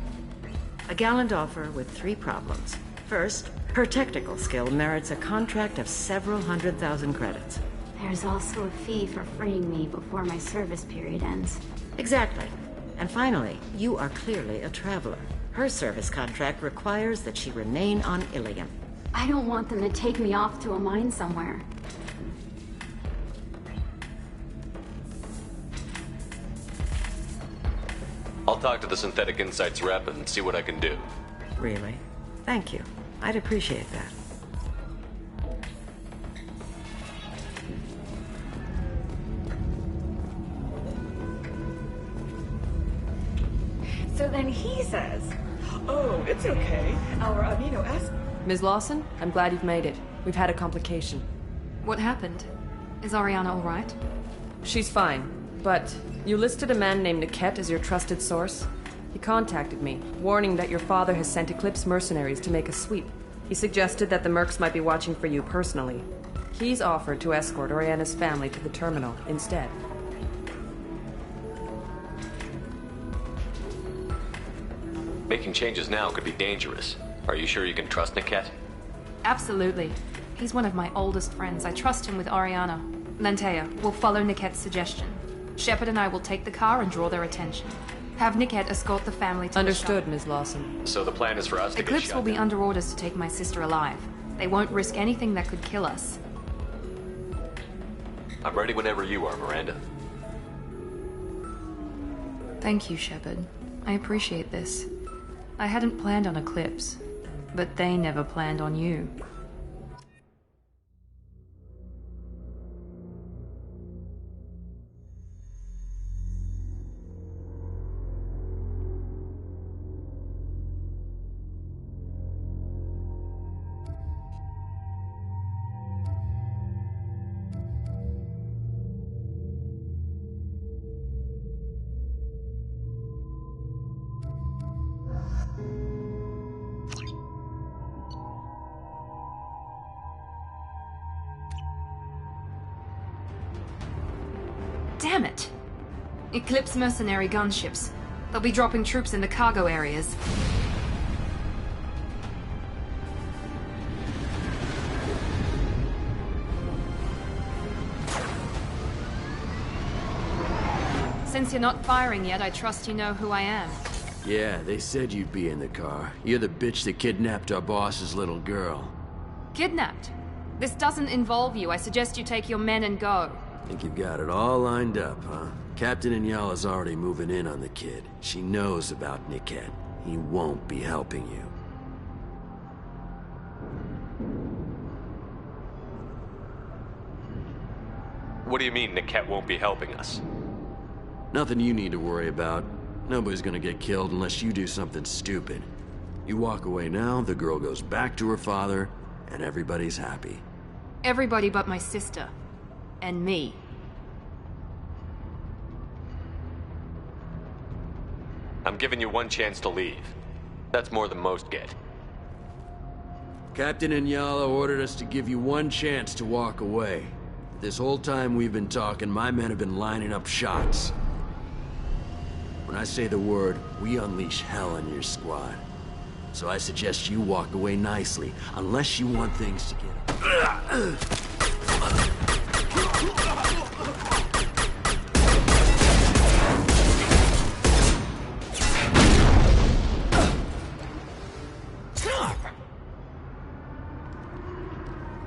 A gallant offer with 3 problems. First, her technical skill merits a contract of several 100,000 credits. There's also a fee for freeing me before my service period ends. Exactly. And finally, you are clearly a traveler. Her service contract requires that she remain on Ilium. I don't want them to take me off to a mine somewhere. I'll talk to the Synthetic Insights rep and see what I can do. Really? Thank you. I'd appreciate that. So then he says, oh, it's okay. Our amino acid... Ms. Lawson, I'm glad you've made it. We've had a complication. What happened? Is Ariana all right? She's fine, but you listed a man named Niket as your trusted source. He contacted me, warning that your father has sent Eclipse mercenaries to make a sweep. He suggested that the Mercs might be watching for you personally. He's offered to escort Oriana's family to the terminal instead. Making changes now could be dangerous. Are you sure you can trust Niket? Absolutely. He's one of my oldest friends. I trust him with Ariana. Lantea, we'll follow Niket's suggestion. Shepard and I will take the car and draw their attention. Have Niket escort the family to Understood, the Ms. Lawson. So the plan is for us to get Eclipse shot will be down. under orders to take my sister alive. They won't risk anything that could kill us. I'm ready whenever you are, Miranda. Thank you, Shepard. I appreciate this. I hadn't planned on Eclipse, but they never planned on you. Damn it! Eclipse mercenary gunships. They'll be dropping troops in the cargo areas. Since you're not firing yet, I trust you know who I am. Yeah, they said you'd be in the car. You're the bitch that kidnapped our boss's little girl. Kidnapped? This doesn't involve you. I suggest you take your men and go. Think you've got it all lined up, huh? Captain Inyala's already moving in on the kid. She knows about Niket. He won't be helping you. What do you mean Niket won't be helping us? Nothing you need to worry about. Nobody's gonna get killed unless you do something stupid. You walk away now, the girl goes back to her father, and everybody's happy. Everybody but my sister. And me. I'm giving you one chance to leave. That's more than most get. Captain Inyala ordered us to give you one chance to walk away. This whole time we've been talking, my men have been lining up shots. When I say the word, we unleash hell on your squad. So I suggest you walk away nicely, unless you want things to get...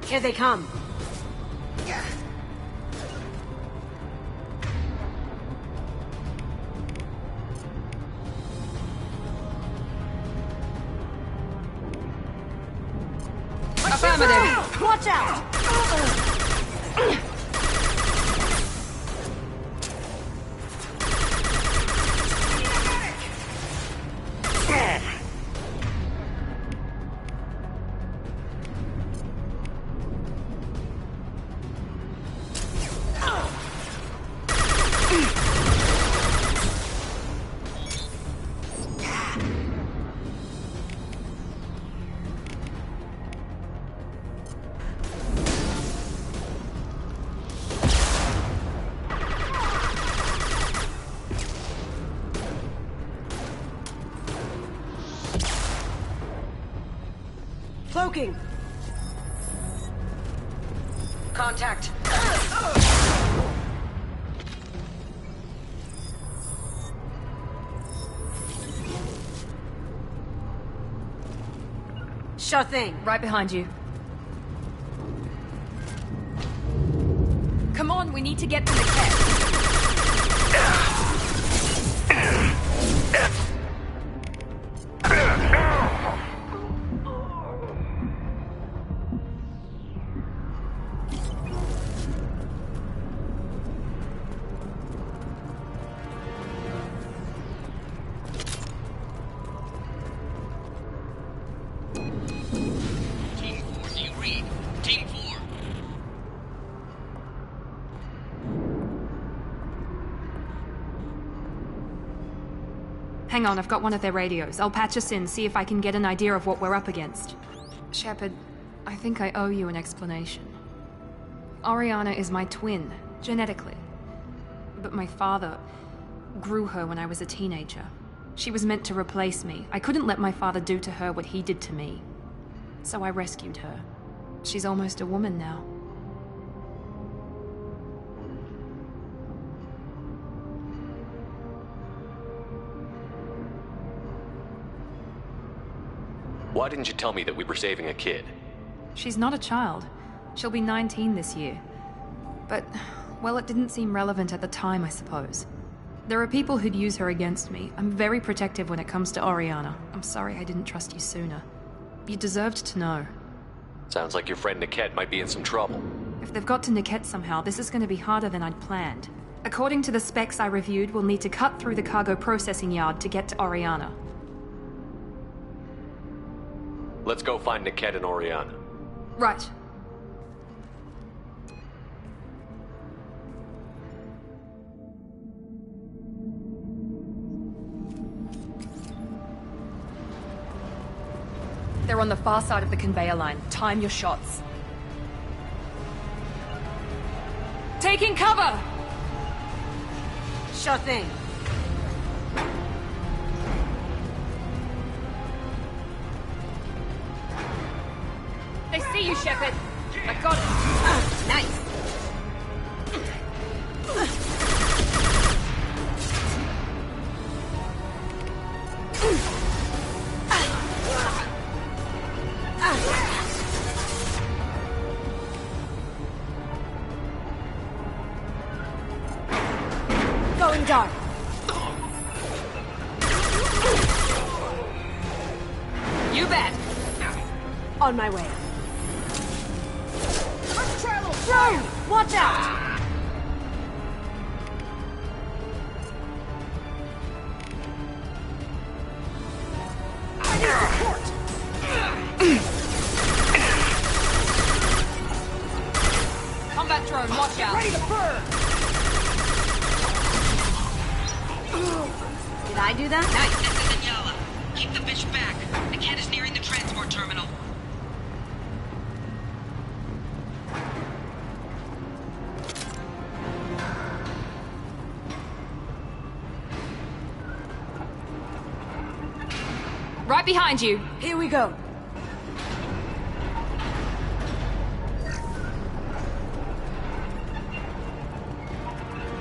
Here they come. Affirmative. Watch out! Cloaking! Contact! Sure thing. Right behind you. Come on, we need to get to the cat. Hang on, I've got one of their radios. I'll patch us in, see if I can get an idea of what we're up against. Shepard, I think I owe you an explanation. Oriana is my twin, genetically. But my father grew her when I was a teenager. She was meant to replace me. I couldn't let my father do to her what he did to me. So I rescued her. She's almost a woman now. Why didn't you tell me that we were saving a kid? She's not a child. She'll be 19 this year. But, well, it didn't seem relevant at the time, I suppose. There are people who'd use her against me. I'm very protective when it comes to Oriana. I'm sorry I didn't trust you sooner. You deserved to know. Sounds like your friend Niket might be in some trouble. If they've got to Niket somehow, this is going to be harder than I'd planned. According to the specs I reviewed, we'll need to cut through the cargo processing yard to get to Oriana. Let's go find Niket and Oriana. Right. They're on the far side of the conveyor line. Time your shots. Taking cover! Sure thing. They see you, Shepard. I got it. Nice. Going dark. You bet. On my way. Throw! Watch out! Did I do that? Nice, this is Inyala. Keep the bitch back. The cat is nearing the transport terminal. Right behind you. Here we go.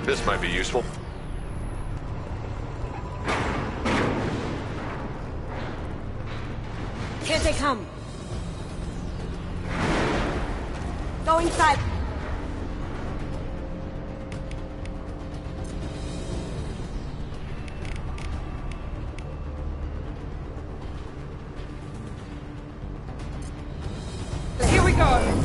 This might be useful. Here they come. Go inside. Here we go.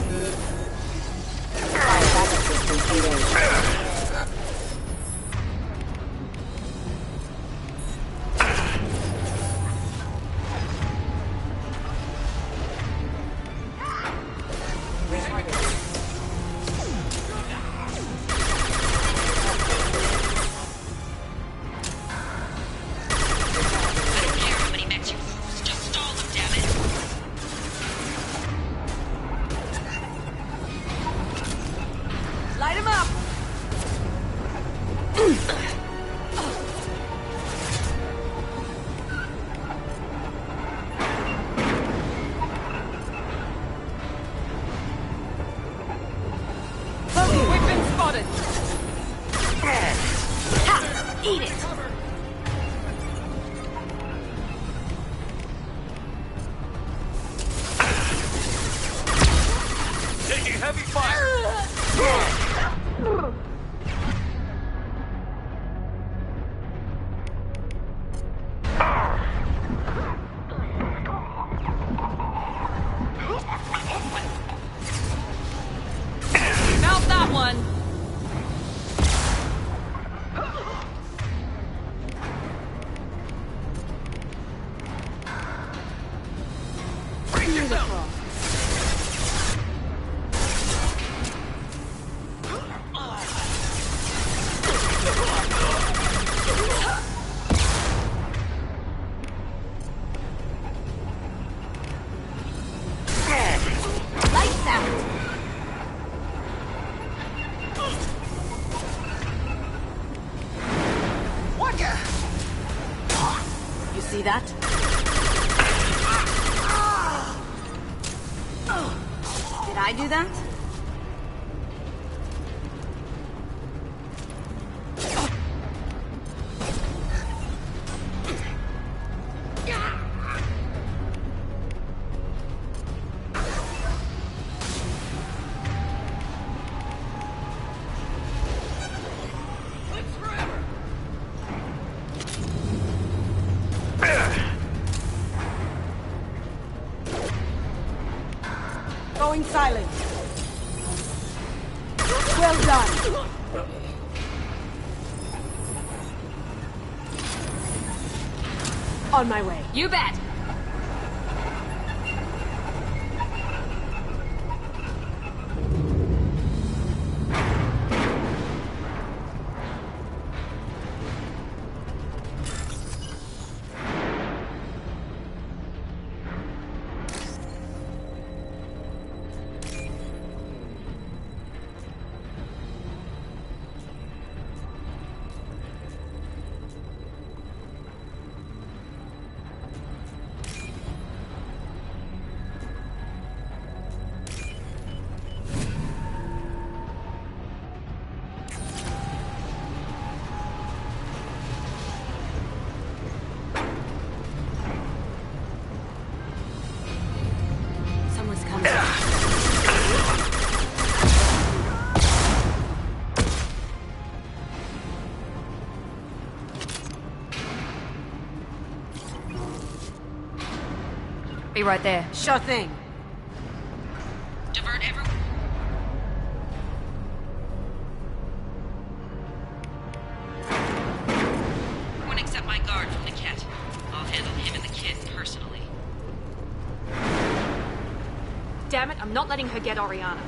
Light him up! We've been spotted. Ha! Eat it! Taking heavy fire! Mount that one. Brace yourself! Lights out! You see that? Did I do that? Going silent. Well done. On my way. You bet. Someone's coming. Be right there. Sure thing. Divert everyone. Everyone except my guard from the cat. I'll handle him and the kid personally. Damn it, I'm not letting her get Oriana.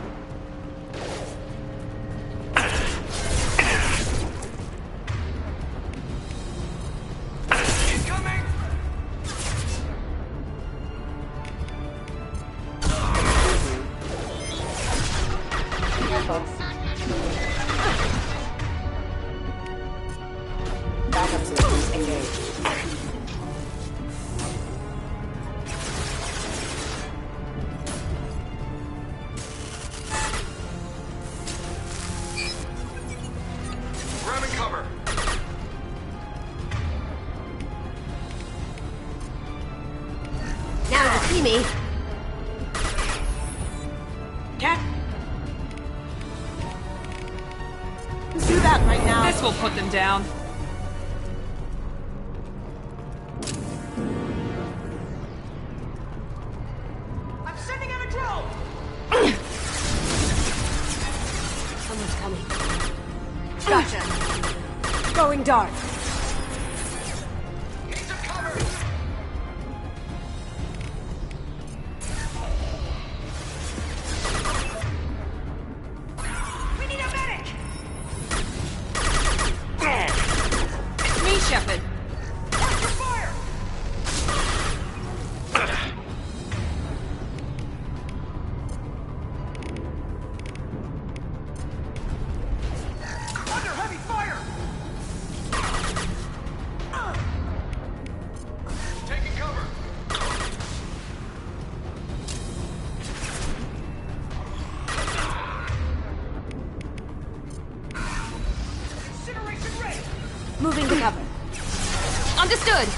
subsystems engaged. Grabbing cover. Now you see me. Cat. Do that right now. This will put them down. I'm sending out a drone. Someone's coming. Gotcha. Going dark. We need a medic. It's me, Shepard. Watch your fire. Under heavy fire. Taking cover. Incineration ray. Moving to cover. Understood.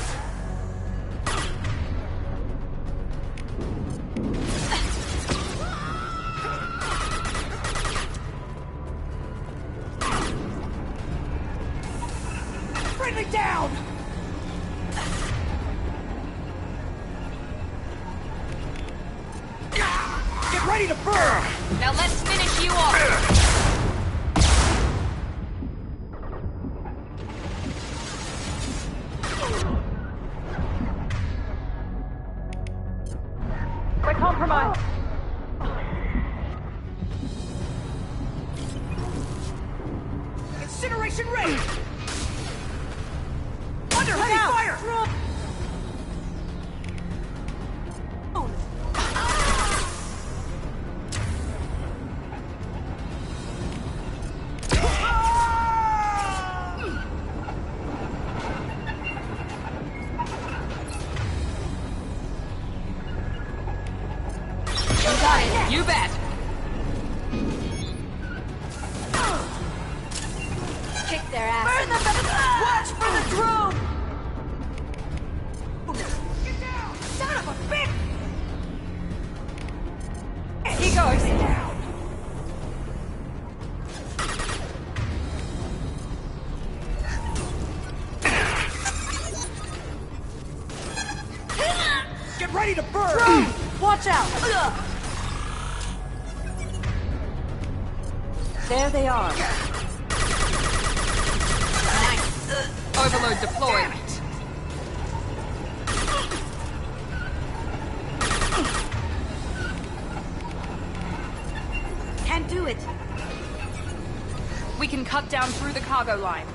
Friendly down. Get ready to burn. Now let's finish you off. We're compromised. Incineration ray. Under heavy fire. You bet. Kick their ass. Burn them. Watch for the drone. Get down. Son of a bitch. He goes. Down. Get ready to burn. Drone. Watch out. There they are. Overload deployed. Can't do it. We can cut down through the cargo line.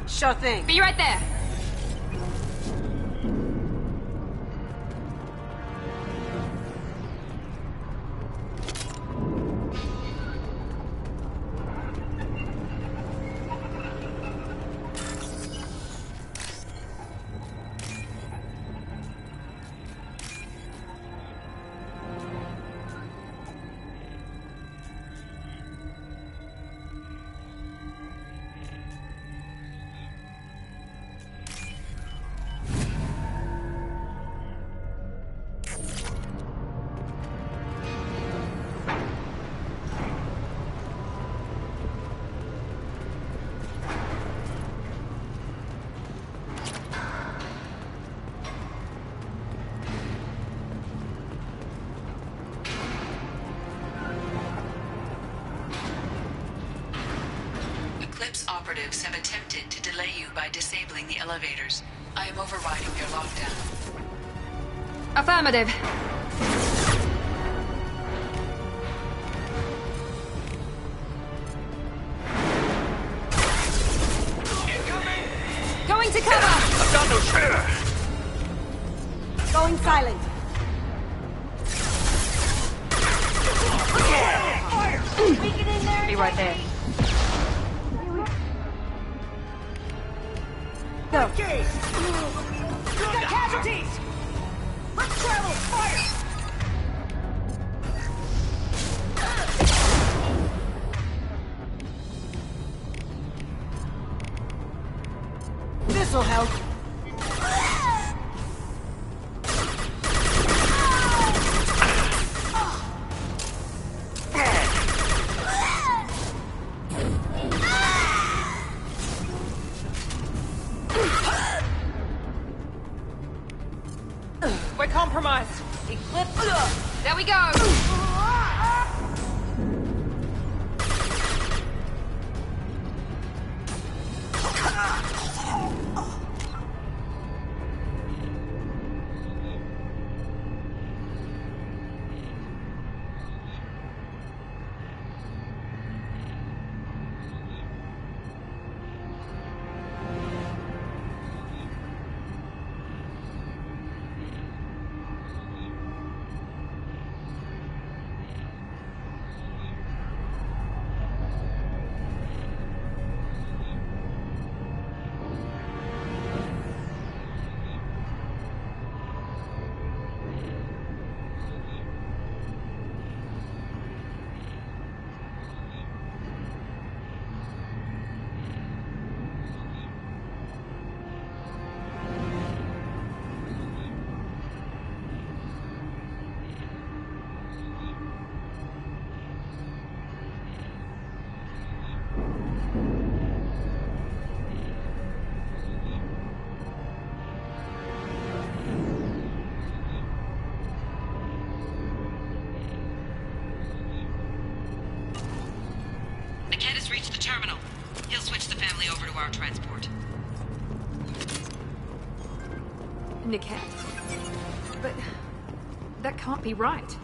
Sure thing. Be right there. Operatives have attempted to delay you by disabling the elevators. I am overriding their lockdown. Affirmative. Going to cover! I've got no spare. Going silent. Be right there. Go. Okay. We've got casualties! Let's try a little fire! This'll help. We're compromised. Eclipse. There we go. Niket has reached the terminal. He'll switch the family over to our transport. Niket? But that can't be right.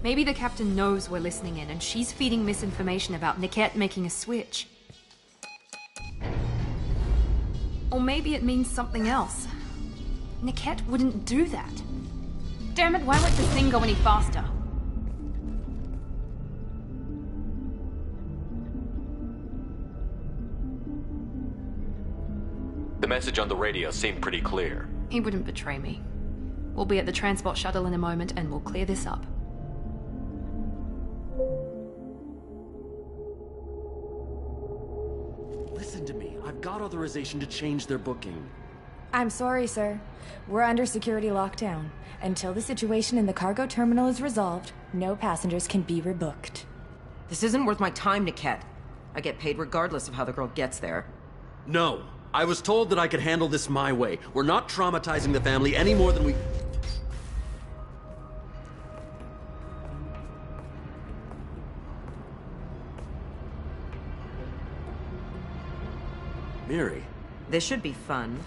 Maybe the captain knows we're listening in and she's feeding misinformation about Niket making a switch. Or maybe it means something else. Niket wouldn't do that. Damn it, why won't this thing go any faster? The message on the radio seemed pretty clear. He wouldn't betray me. We'll be at the transport shuttle in a moment and we'll clear this up. Listen to me. I've got authorization to change their booking. I'm sorry, sir. We're under security lockdown. Until the situation in the cargo terminal is resolved, no passengers can be rebooked. This isn't worth my time, Niket. I get paid regardless of how the girl gets there. No. I was told that I could handle this my way. We're not traumatizing the family any more than we... Miri. This should be fun.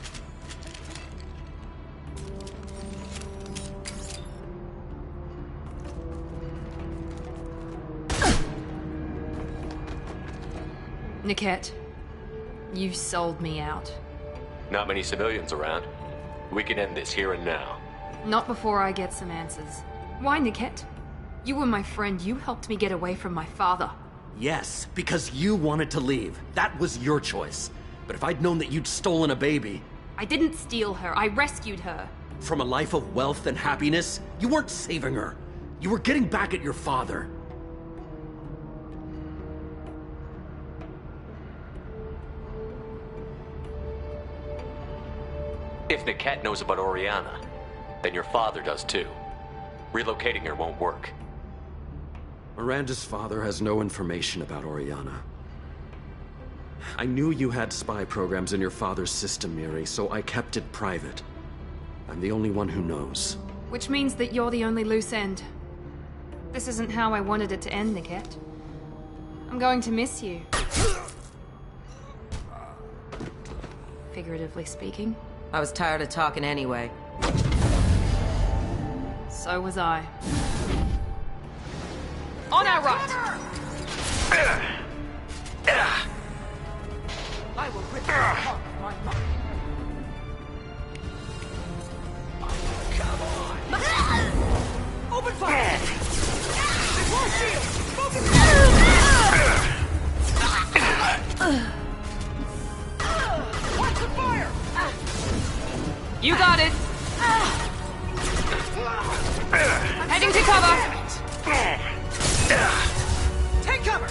Niket, you sold me out. Not many civilians around. We can end this here and now. Not before I get some answers. Why, Niket? You were my friend. You helped me get away from my father. Yes, because you wanted to leave. That was your choice. But if I'd known that you'd stolen a baby... I didn't steal her. I rescued her. From a life of wealth and happiness, you weren't saving her. You were getting back at your father. If Niket knows about Oriana, then your father does too. Relocating her won't work. Miranda's father has no information about Oriana. I knew you had spy programs in your father's system, Miri, so I kept it private. I'm the only one who knows. Which means that you're the only loose end. This isn't how I wanted it to end, Niket. I'm going to miss you. Figuratively speaking. I was tired of talking anyway. So was I. On our right! I will rip you apart with my mind.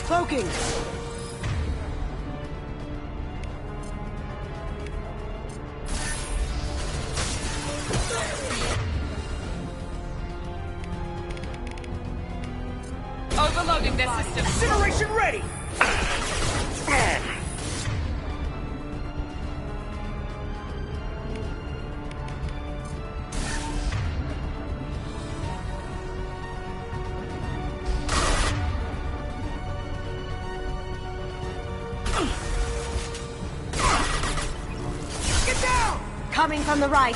Cloaking! Overloading their system. Incineration ready! Get down! Coming from the right.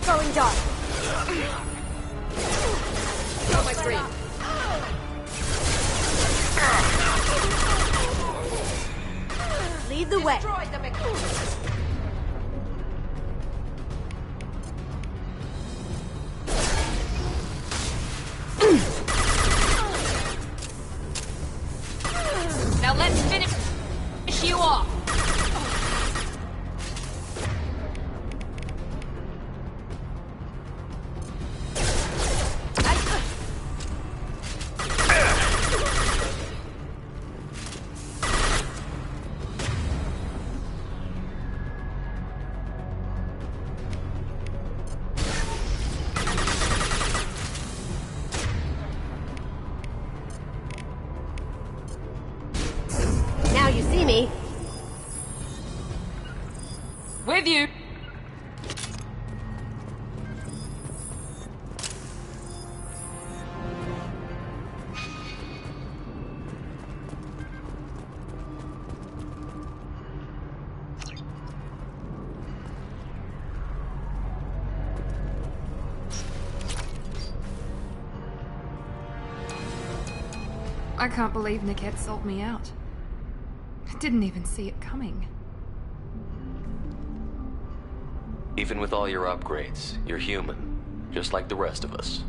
Throwing dart. Go my green. Lead the way. Destroy the mechanics. Now let's finish you off. Now you see me. With you. I can't believe Niket sold me out. I didn't even see it coming. Even with all your upgrades, you're human, just like the rest of us.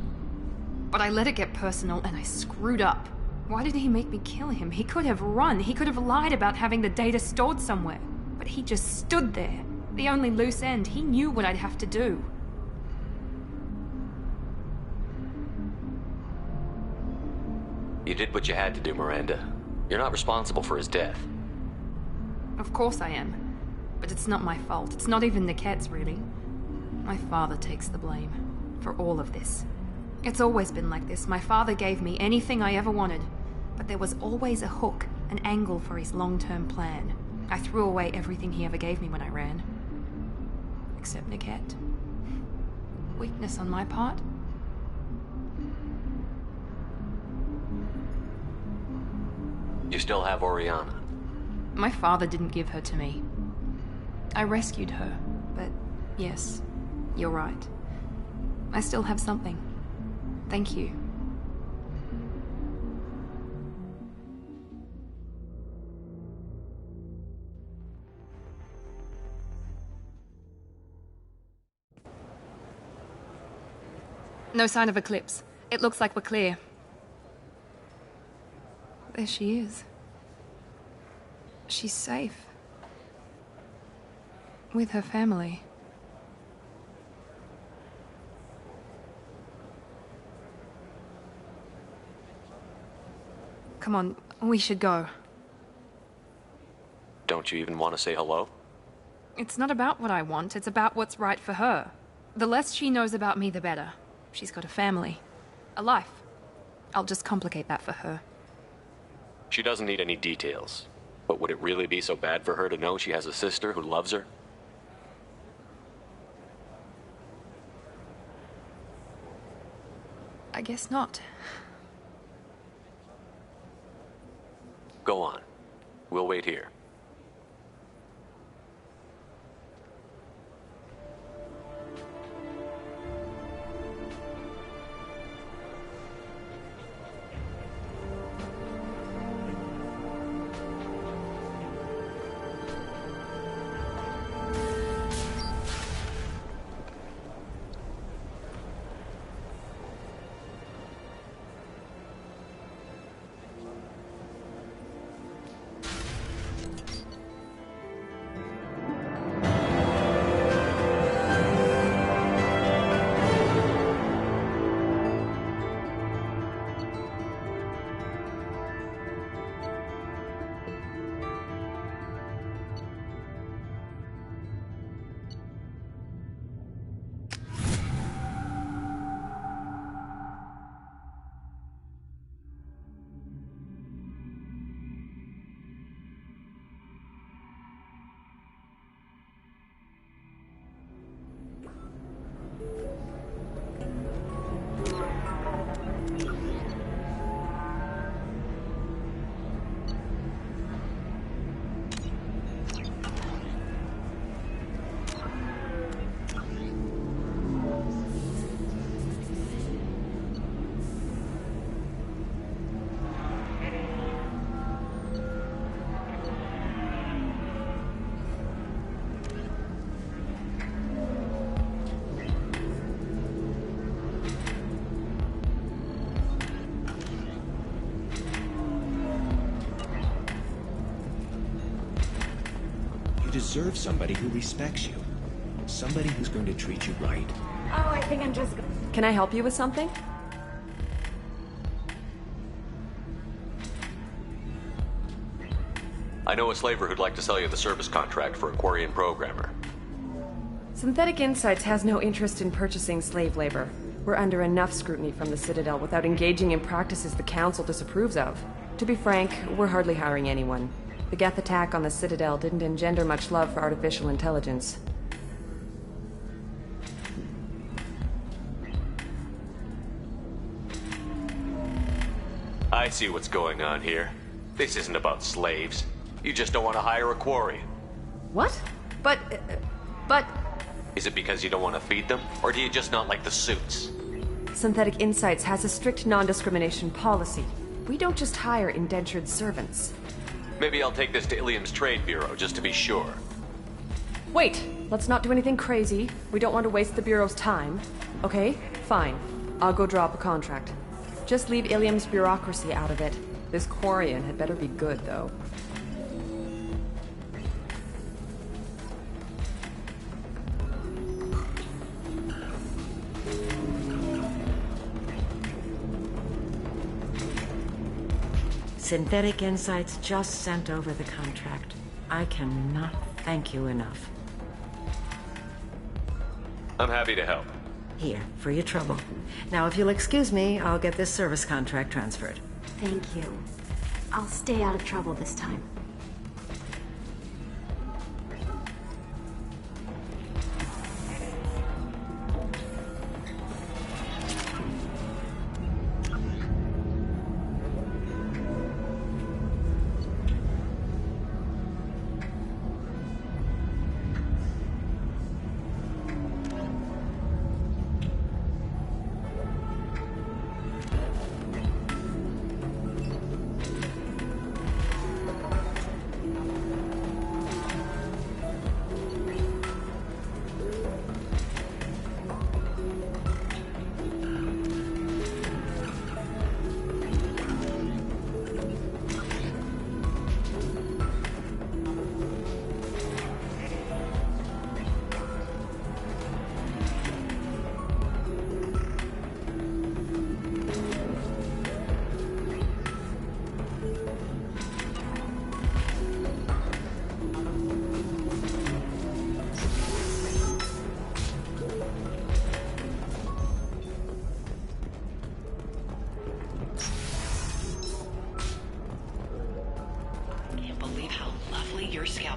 But I let it get personal and I screwed up. Why did he make me kill him? He could have run. He could have lied about having the data stored somewhere. But he just stood there. The only loose end. He knew what I'd have to do. You did what you had to do, Miranda. You're not responsible for his death. Of course I am. But it's not my fault. It's not even Niket's, really. My father takes the blame for all of this. It's always been like this. My father gave me anything I ever wanted, but there was always a hook, an angle for his long-term plan. I threw away everything he ever gave me when I ran. Except Niket. Weakness on my part? You still have Oriana. My father didn't give her to me. I rescued her, but yes, you're right. I still have something. Thank you. No sign of Eclipse. It looks like we're clear. There she is. She's safe. With her family. Come on, we should go. Don't you even want to say hello? It's not about what I want, it's about what's right for her. The less she knows about me, the better. She's got a family. A life. I'll just complicate that for her. She doesn't need any details. But would it really be so bad for her to know she has a sister who loves her? I guess not. Go on. We'll wait here. You deserve somebody who respects you. Somebody who's going to treat you right. Oh, I think I'm just... Can I help you with something? I know a slaver who'd like to sell you the service contract for a Quarian programmer. Synthetic Insights has no interest in purchasing slave labor. We're under enough scrutiny from the Citadel without engaging in practices the Council disapproves of. To be frank, we're hardly hiring anyone. The Geth attack on the Citadel didn't engender much love for artificial intelligence. I see what's going on here. This isn't about slaves. You just don't want to hire a Quarian. What? But... Is it because you don't want to feed them, or do you just not like the suits? Synthetic Insights has a strict non-discrimination policy. We don't just hire indentured servants. Maybe I'll take this to Ilium's Trade Bureau, just to be sure. Wait! Let's not do anything crazy. We don't want to waste the Bureau's time. Okay? Fine. I'll go draw up a contract. Just leave Ilium's bureaucracy out of it. This Quarian had better be good, though. Synthetic Insights just sent over the contract. I cannot thank you enough. I'm happy to help. Here, for your trouble. Now, if you'll excuse me, I'll get this service contract transferred. Thank you. I'll stay out of trouble this time.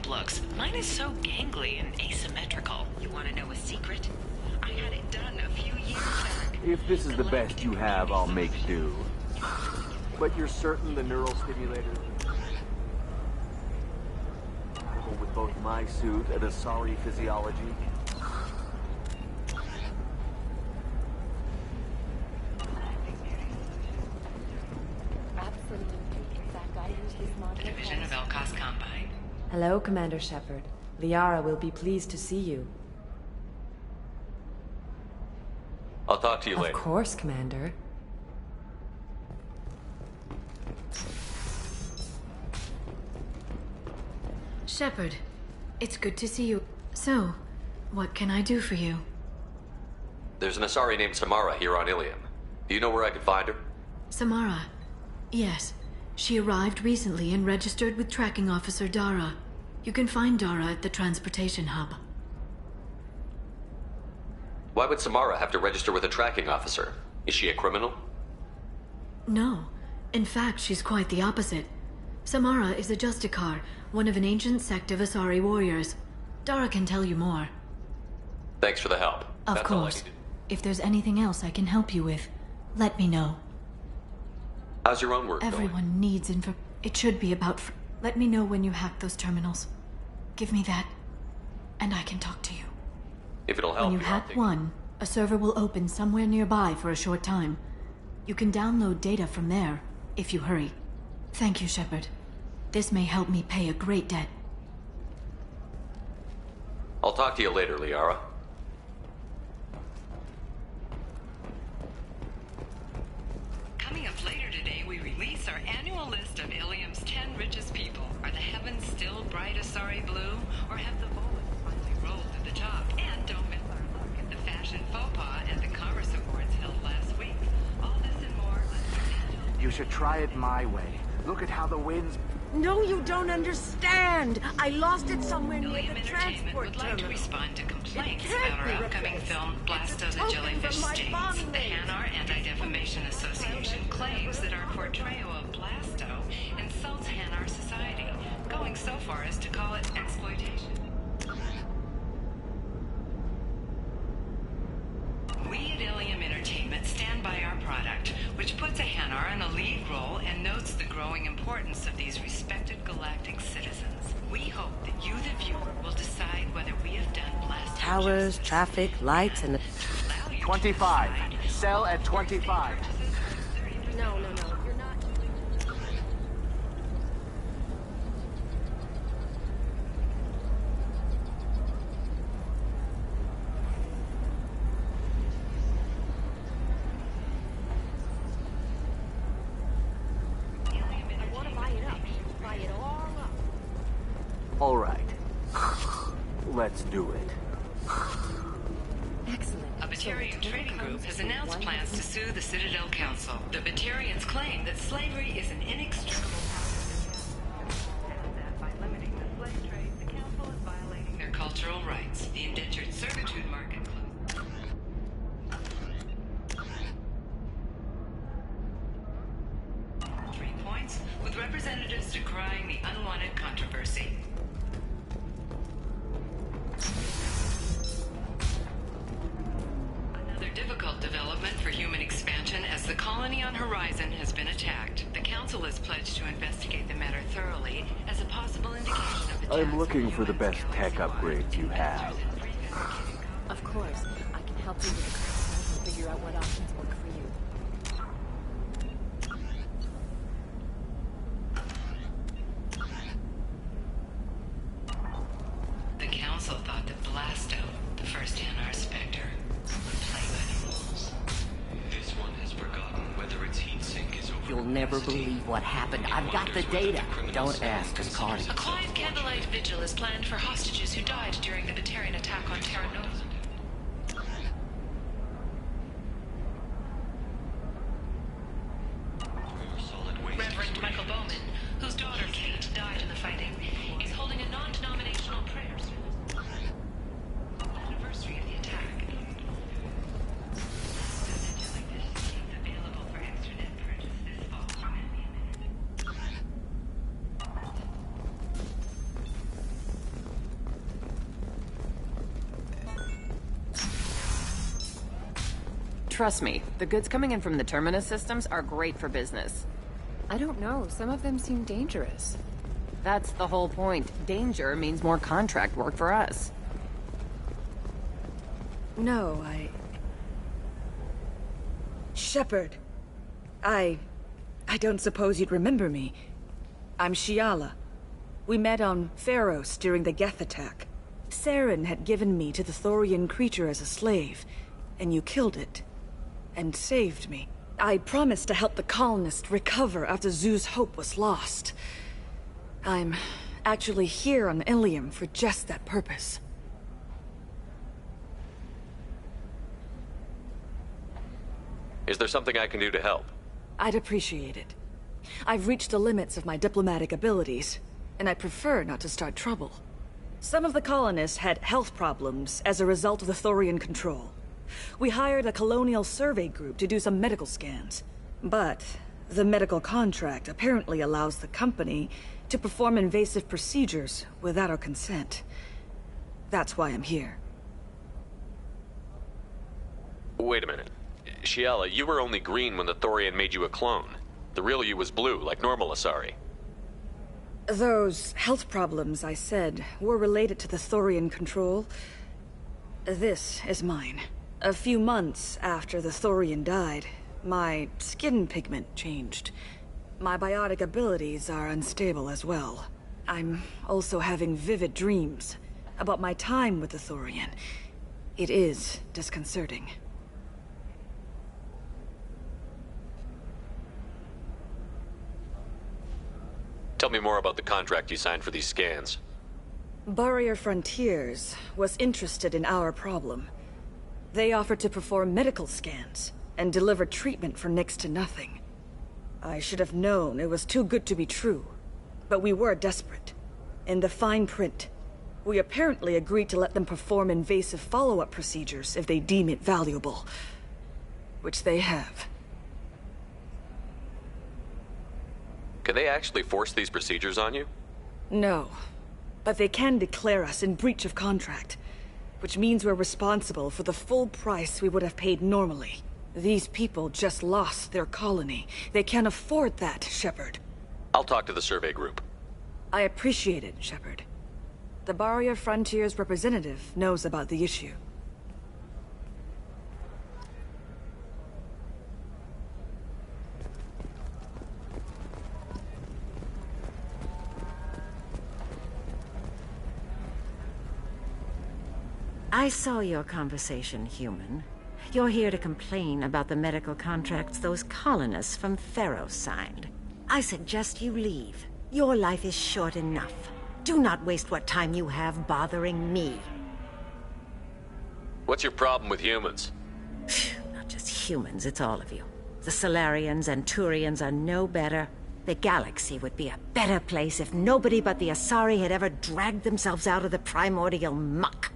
Looks. Mine is so gangly and asymmetrical. You want to know a secret? I had it done a few years back. If this is the best you have, I'll make do. But you're certain the neural stimulator... both my suit and Asari physiology? The Division of Elkos Combine. Hello, Commander Shepard. Liara will be pleased to see you. I'll talk to you later. Of course, Commander. Shepard, it's good to see you. So, what can I do for you? There's an Asari named Samara here on Ilium. Do you know where I could find her? Samara. Yes. She arrived recently and registered with Tracking Officer Dara. You can find Dara at the transportation hub. Why would Samara have to register with a tracking officer? Is she a criminal? No. In fact, she's quite the opposite. Samara is a Justicar, one of an ancient sect of Asari warriors. Dara can tell you more. Thanks for the help. Of That's all I course. need to- If there's anything else I can help you with, let me know. How's your own work going? Everyone needs info. It should be about. Let me know when you hack those terminals. Give me that, and I can talk to you. If it'll help When you I'll hack take- one, a server will open somewhere nearby for a short time. You can download data from there, if you hurry. Thank you, Shepard. This may help me pay a great debt. I'll talk to you later, Liara. Coming up later today, we release our annual list of Ilium's 10 richest people. Are the heavens still bright Asari blue, or have the bullets finally rolled through the top? And don't miss our look at the fashion faux pas at the Commerce Awards held last week. All this and more. You should try it my way. Look at how the winds... No, you don't understand. I lost it somewhere near Ilium the Entertainment transport would like to terminal. respond to complaints It can't about our be upcoming replaced. film Blasto It's a the token Jellyfish from my Stains. bond The rate. Hanar Anti-Defamation Association claims that our portrayal of Blasto insults Hanar society, going so far as to call it exploitation. We at Ilium Entertainment stand by our product, which puts a Hanar in a lead role and notes the growing importance of these respected galactic citizens. We hope that you, the viewer, will decide whether we have done Blasto Towers, traffic, lights, and the... 25. Sell at 25. No, you're not. I want to buy it up. Buy it all up. All right. Let's do it. Excellent. A Batarian trading group has announced plans to sue the Citadel Council. The Batarians claim that slavery is an inextricable part of the and that by limiting the slave trade, the Council is violating their cultural rights. The indentured servitude market closed. 3 points, with representatives decrying the unwanted controversy. Another difficult development for human expansion as the colony on Horizon has been attacked. The Council is pledged to investigate the matter thoroughly as a possible indication of I'm looking for the best tech upgrades you have. Of course, I can help you with the current and figure out what options work for you. The Council thought that Blasto, the first Hanar Spectre, would play by the rules. This one has forgotten whether its heat sink is over. You'll never believe what happened. I've got the data. Don't ask, it's Cardi. A quiet candlelight vigil is planned for hostages who died during the Batarian attack on Terra Nova. Reverend Michael Bowman, whose daughter Kate died in the fighting, is holding a non-denominational prayer service. Anniversary of the attack. Available for extranet purchase this fall. Trust me, the goods coming in from the Terminus systems are great for business. I don't know. Some of them seem dangerous. That's the whole point. Danger means more contract work for us. No, Shepard. I don't suppose you'd remember me. I'm Shiala. We met on Pharos during the Geth attack. Saren had given me to the Thorian creature as a slave, and you killed it. And saved me. I promised to help the colonists recover after Zoo's hope was lost. I'm actually here on Ilium for just that purpose. Is there something I can do to help? I'd appreciate it. I've reached the limits of my diplomatic abilities, and I prefer not to start trouble. Some of the colonists had health problems as a result of the Thorian control. We hired a colonial survey group to do some medical scans. But the medical contract apparently allows the company to perform invasive procedures without our consent. That's why I'm here. Wait a minute. Shiala, you were only green when the Thorian made you a clone. The real you was blue, like normal Asari. Those health problems I said were related to the Thorian control. This is mine. A few months after the Thorian died, my skin pigment changed. My biotic abilities are unstable as well. I'm also having vivid dreams about my time with the Thorian. It is disconcerting. Tell me more about the contract you signed for these scans. Barrier Frontiers was interested in our problem. They offered to perform medical scans and deliver treatment for next to nothing. I should have known it was too good to be true, but we were desperate. In the fine print, we apparently agreed to let them perform invasive follow-up procedures if they deem it valuable, which they have. Can they actually force these procedures on you? No, but they can declare us in breach of contract, which means we're responsible for the full price we would have paid normally. These people just lost their colony. They can't afford that, Shepard. I'll talk to the survey group. I appreciate it, Shepard. The Barrier Frontiers representative knows about the issue. I saw your conversation, human. You're here to complain about the medical contracts those colonists from Pharos signed. I suggest you leave. Your life is short enough. Do not waste what time you have bothering me. What's your problem with humans? Not just humans, it's all of you. The Solarians and Turians are no better. The galaxy would be a better place if nobody but the Asari had ever dragged themselves out of the primordial muck.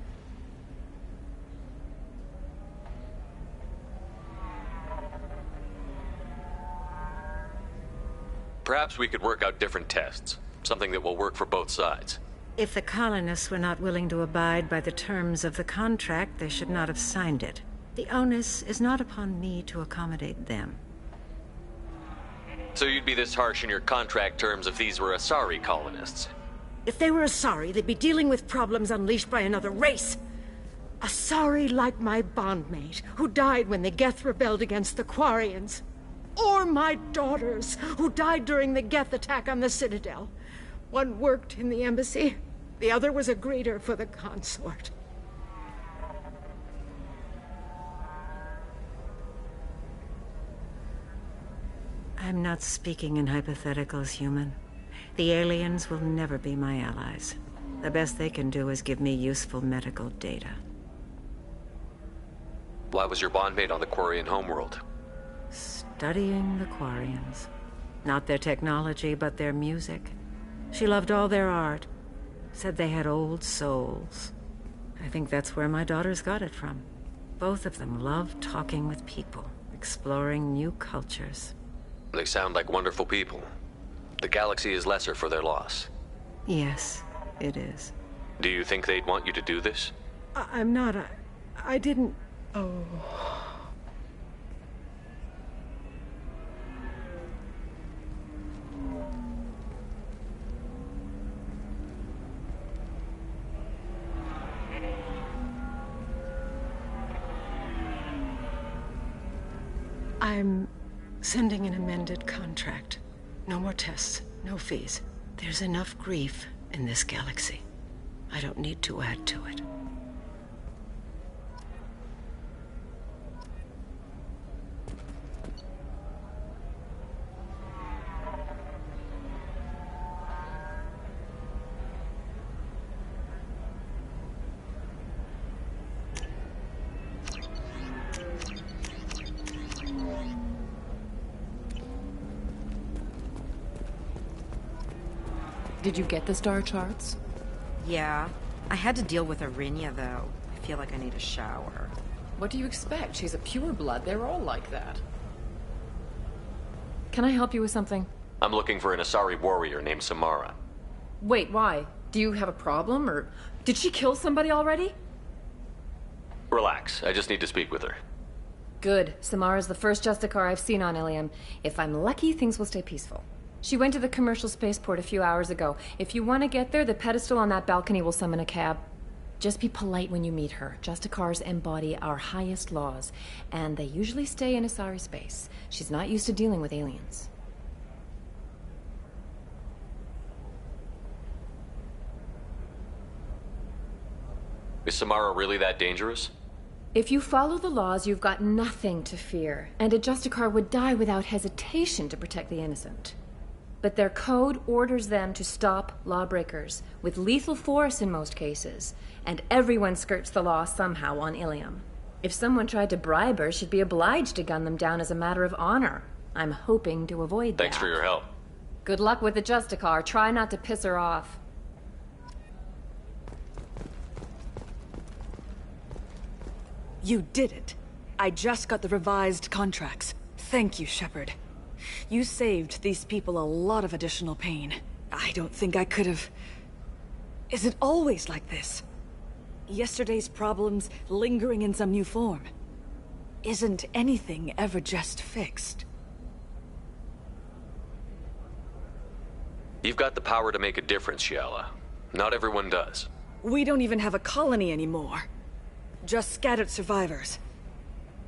Perhaps we could work out different tests. Something that will work for both sides. If the colonists were not willing to abide by the terms of the contract, they should not have signed it. The onus is not upon me to accommodate them. So you'd be this harsh in your contract terms if these were Asari colonists? If they were Asari, they'd be dealing with problems unleashed by another race. Asari like my bondmate, who died when the Geth rebelled against the Quarians. Or my daughters, who died during the Geth attack on the Citadel. One worked in the embassy, the other was a greeter for the consort. I'm not speaking in hypotheticals, human. The aliens will never be my allies. The best they can do is give me useful medical data. Why was your bondmate on the Quarian homeworld? Studying the Quarians. Not their technology, but their music. She loved all their art. Said they had old souls. I think that's where my daughters got it from. Both of them loved talking with people, exploring new cultures. They sound like wonderful people. The galaxy is lesser for their loss. Yes, it is. Do you think they'd want you to do this? I'm not. I didn't. Oh. I'm sending an amended contract. No more tests, no fees. There's enough grief in this galaxy. I don't need to add to it. Did you get the star charts? Yeah. I had to deal with Arinia, though. I feel like I need a shower. What do you expect? She's a pureblood. They're all like that. Can I help you with something? I'm looking for an Asari warrior named Samara. Wait, why? Do you have a problem, or did she kill somebody already? Relax, I just need to speak with her. Good. Samara's the first Justicar I've seen on Ilium. If I'm lucky, things will stay peaceful. She went to the commercial spaceport a few hours ago. If you want to get there, the pedestal on that balcony will summon a cab. Just be polite when you meet her. Justicars embody our highest laws, and they usually stay in Asari space. She's not used to dealing with aliens. Is Samara really that dangerous? If you follow the laws, you've got nothing to fear, and a Justicar would die without hesitation to protect the innocent. But their code orders them to stop lawbreakers, with lethal force in most cases, and everyone skirts the law somehow on Ilium. If someone tried to bribe her, she'd be obliged to gun them down as a matter of honor. I'm hoping to avoid that. Thanks for your help. Good luck with the Justicar. Try not to piss her off. You did it. I just got the revised contracts. Thank you, Shepard. You saved these people a lot of additional pain. I don't think I could have... Is it always like this? Yesterday's problems lingering in some new form? Isn't anything ever just fixed? You've got the power to make a difference, Shiala. Not everyone does. We don't even have a colony anymore. Just scattered survivors.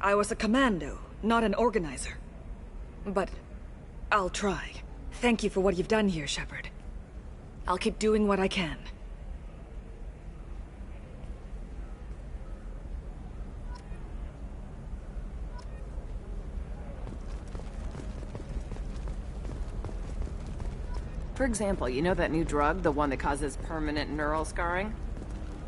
I was a commando, not an organizer. But I'll try. Thank you for what you've done here, Shepard. I'll keep doing what I can. For example, you know that new drug, the one that causes permanent neural scarring?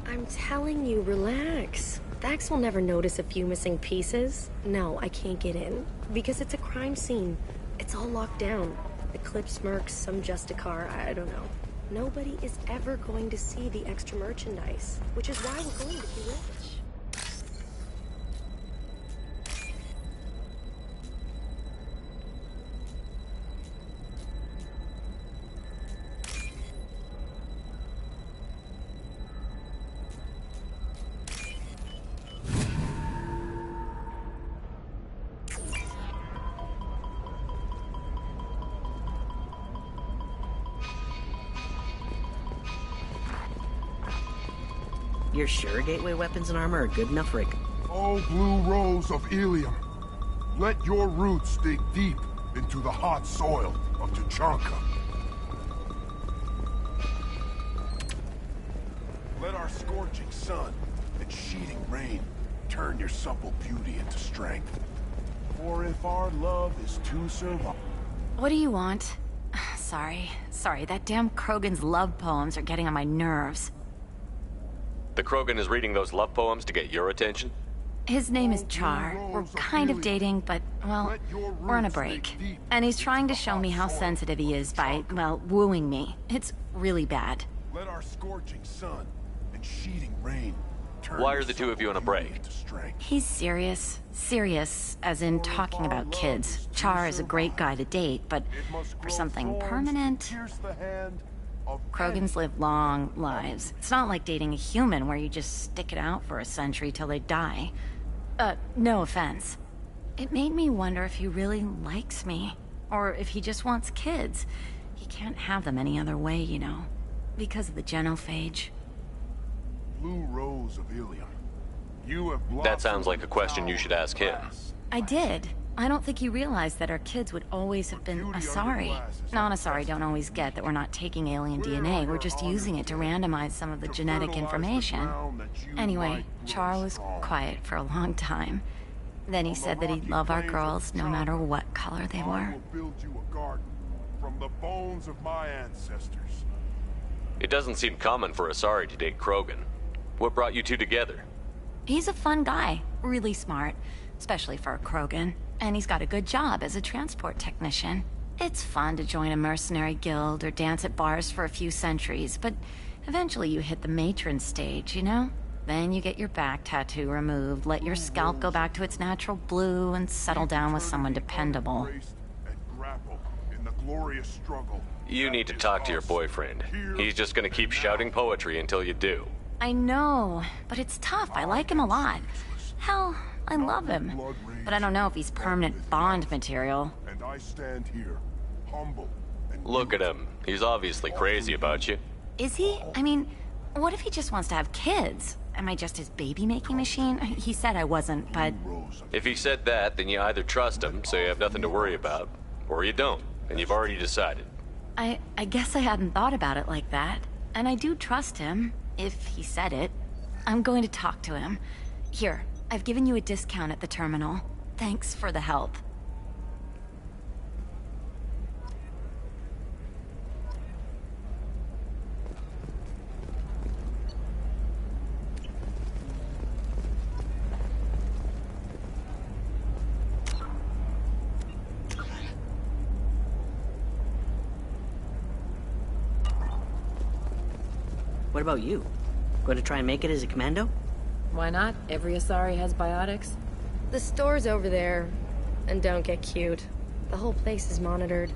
I'm telling you, relax. Vax will never notice a few missing pieces. No, I can't get in. Because it's a crime scene. It's all locked down. Eclipse mercs, some Justicar, I don't know. Nobody is ever going to see the extra merchandise. Which is why we're going to be rich. You're sure gateway weapons and armor are good enough, Rick? Oh, blue rose of Ilium, let your roots dig deep into the hot soil of Tuchanka. Let our scorching sun and sheeting rain turn your supple beauty into strength. For if our love is to survive... What do you want? Sorry, that damn Krogan's love poems are getting on my nerves. The Krogan is reading those love poems to get your attention? His name is Char. We're kind of dating, but, well, we're on a break. And he's trying to show me how sensitive he is by, well, wooing me. It's really bad. Let our scorching sun and sheeting rain turn... Why are the two of you on a break? He's serious. Serious, as in talking about kids. Char is a great guy to date, but for something permanent... Krogans live long lives. It's not like dating a human where you just stick it out for a century till they die. No offense. It made me wonder if he really likes me. Or if he just wants kids. He can't have them any other way, you know. Because of the genophage. Blue rose of Ilium. You have that sounds like a question you should ask him. I did. I don't think he realized that our kids would always have been Asari. Non-Asari don't always get that we're not taking alien DNA, we're just using it to randomize some of the genetic information. Anyway, Char was quiet for a long time. Then he said that he'd love our girls no matter what color they were. I will build you a garden from the bones of my ancestors. It doesn't seem common for Asari to date Krogan. What brought you two together? He's a fun guy, really smart, especially for a Krogan. And he's got a good job as a transport technician. It's fun to join a mercenary guild or dance at bars for a few centuries, but eventually you hit the matron stage, you know? Then you get your back tattoo removed, let your scalp go back to its natural blue, and settle down with someone dependable. You need to talk to your boyfriend. He's just gonna keep shouting poetry until you do. I know, but it's tough. I like him a lot. Hell, I love him. But I don't know if he's permanent Bond material. And I stand here, humble. Look at him. He's obviously crazy about you. Is he? I mean, what if he just wants to have kids? Am I just his baby-making machine? He said I wasn't, but... If he said that, then you either trust him, so you have nothing to worry about, or you don't, and you've already decided. I guess I hadn't thought about it like that. And I do trust him, if he said it. I'm going to talk to him. Here, I've given you a discount at the terminal. Thanks for the help. What about you? Going to try and make it as a commando? Why not? Every Asari has biotics. The store's over there. And don't get cute. The whole place is monitored.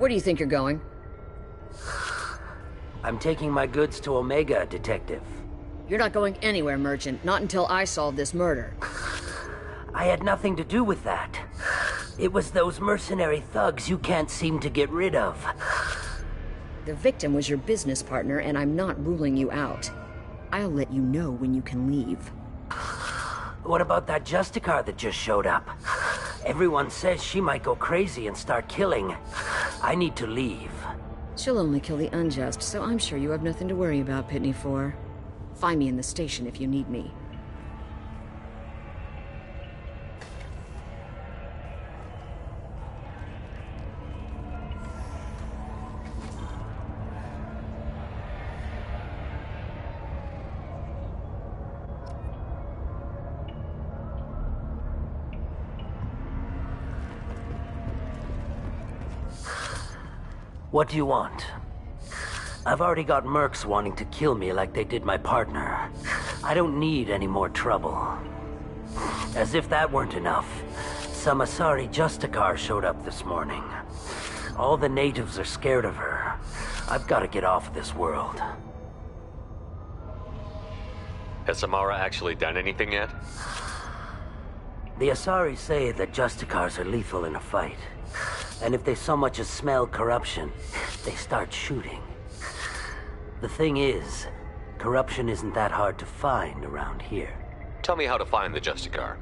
Where do you think you're going? I'm taking my goods to Omega, Detective. You're not going anywhere, Merchant. Not until I solve this murder. I had nothing to do with that. It was those mercenary thugs you can't seem to get rid of. The victim was your business partner, and I'm not ruling you out. I'll let you know when you can leave. What about that Justicar that just showed up? Everyone says she might go crazy and start killing. I need to leave. She'll only kill the unjust, so I'm sure you have nothing to worry about, Pitney 4. Find me in the station if you need me. What do you want? I've already got mercs wanting to kill me like they did my partner. I don't need any more trouble. As if that weren't enough, some Asari Justicar showed up this morning. All the natives are scared of her. I've got to get off this world. Has Samara actually done anything yet? The Asari say that Justicars are lethal in a fight. And if they so much as smell corruption, they start shooting. The thing is, corruption isn't that hard to find around here. Tell me how to find the Justicar.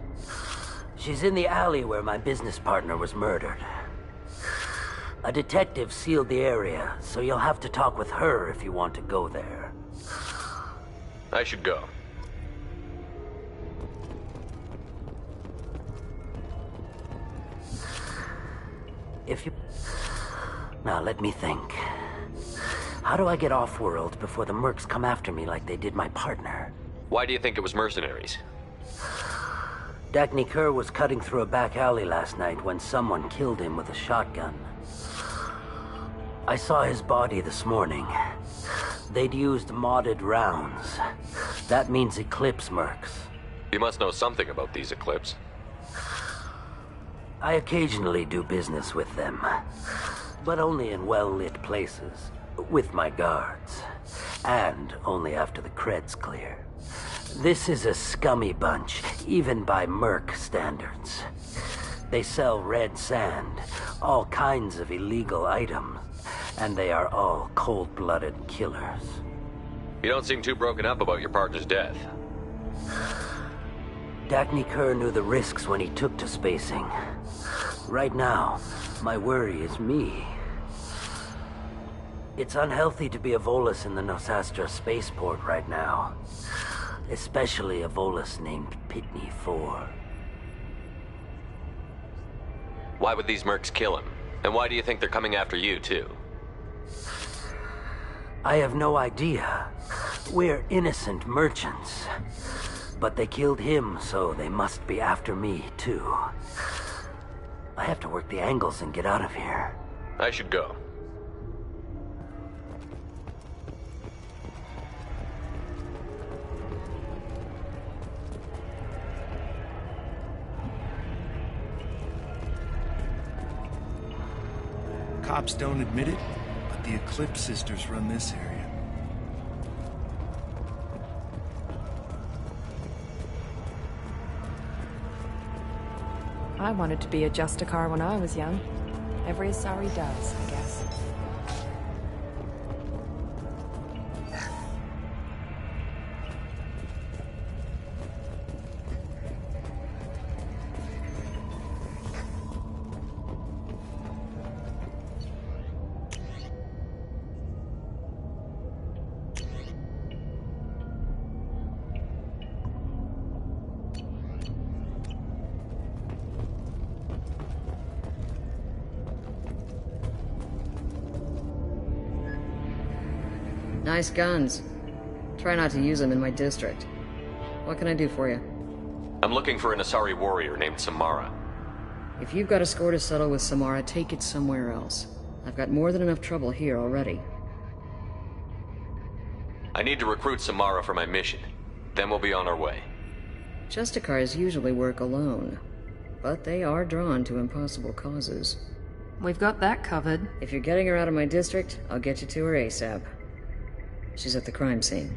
She's in the alley where my business partner was murdered. A detective sealed the area, so you'll have to talk with her if you want to go there. I should go. If you... Now, let me think. How do I get off-world before the mercs come after me like they did my partner? Why do you think it was mercenaries? Dagny Kerr was cutting through a back alley last night when someone killed him with a shotgun. I saw his body this morning. They'd used modded rounds. That means Eclipse mercs. You must know something about these Eclipse. I occasionally do business with them, but only in well-lit places, with my guards, and only after the cred's clear. This is a scummy bunch, even by merc standards. They sell red sand, all kinds of illegal items, and they are all cold-blooded killers. You don't seem too broken up about your partner's death. Dagny Kerr knew the risks when he took to spacing. Right now, my worry is me. It's unhealthy to be a Volus in the Nosastra spaceport right now. Especially a Volus named Pitney 4. Why would these mercs kill him? And why do you think they're coming after you, too? I have no idea. We're innocent merchants. But they killed him, so they must be after me, too. I have to work the angles and get out of here. I should go. Cops don't admit it, but the Eclipse sisters run this area. I wanted to be a Justicar when I was young. Every Asari does, I guess. Nice guns. Try not to use them in my district. What can I do for you? I'm looking for an Asari warrior named Samara. If you've got a score to settle with Samara, take it somewhere else. I've got more than enough trouble here already. I need to recruit Samara for my mission. Then we'll be on our way. Justicars usually work alone, but they are drawn to impossible causes. We've got that covered. If you're getting her out of my district, I'll get you to her ASAP. She's at the crime scene.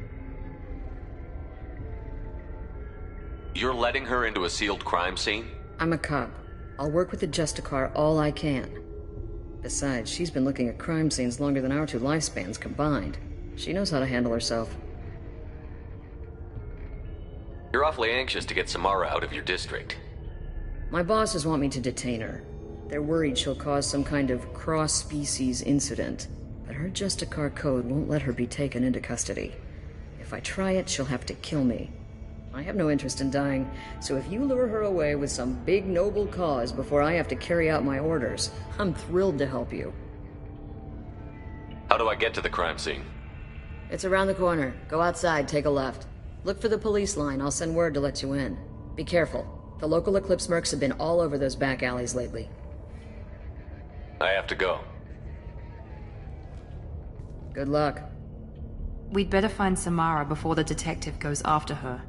You're letting her into a sealed crime scene? I'm a cop. I'll work with the Justicar all I can. Besides, she's been looking at crime scenes longer than our 2 lifespans combined. She knows how to handle herself. You're awfully anxious to get Samara out of your district. My bosses want me to detain her. They're worried she'll cause some kind of cross-species incident, but her Justicar code won't let her be taken into custody. If I try it, she'll have to kill me. I have no interest in dying, so if you lure her away with some big noble cause before I have to carry out my orders, I'm thrilled to help you. How do I get to the crime scene? It's around the corner. Go outside, take a left. Look for the police line. I'll send word to let you in. Be careful. The local Eclipse mercs have been all over those back alleys lately. I have to go. Good luck. We'd better find Samara before the detective goes after her.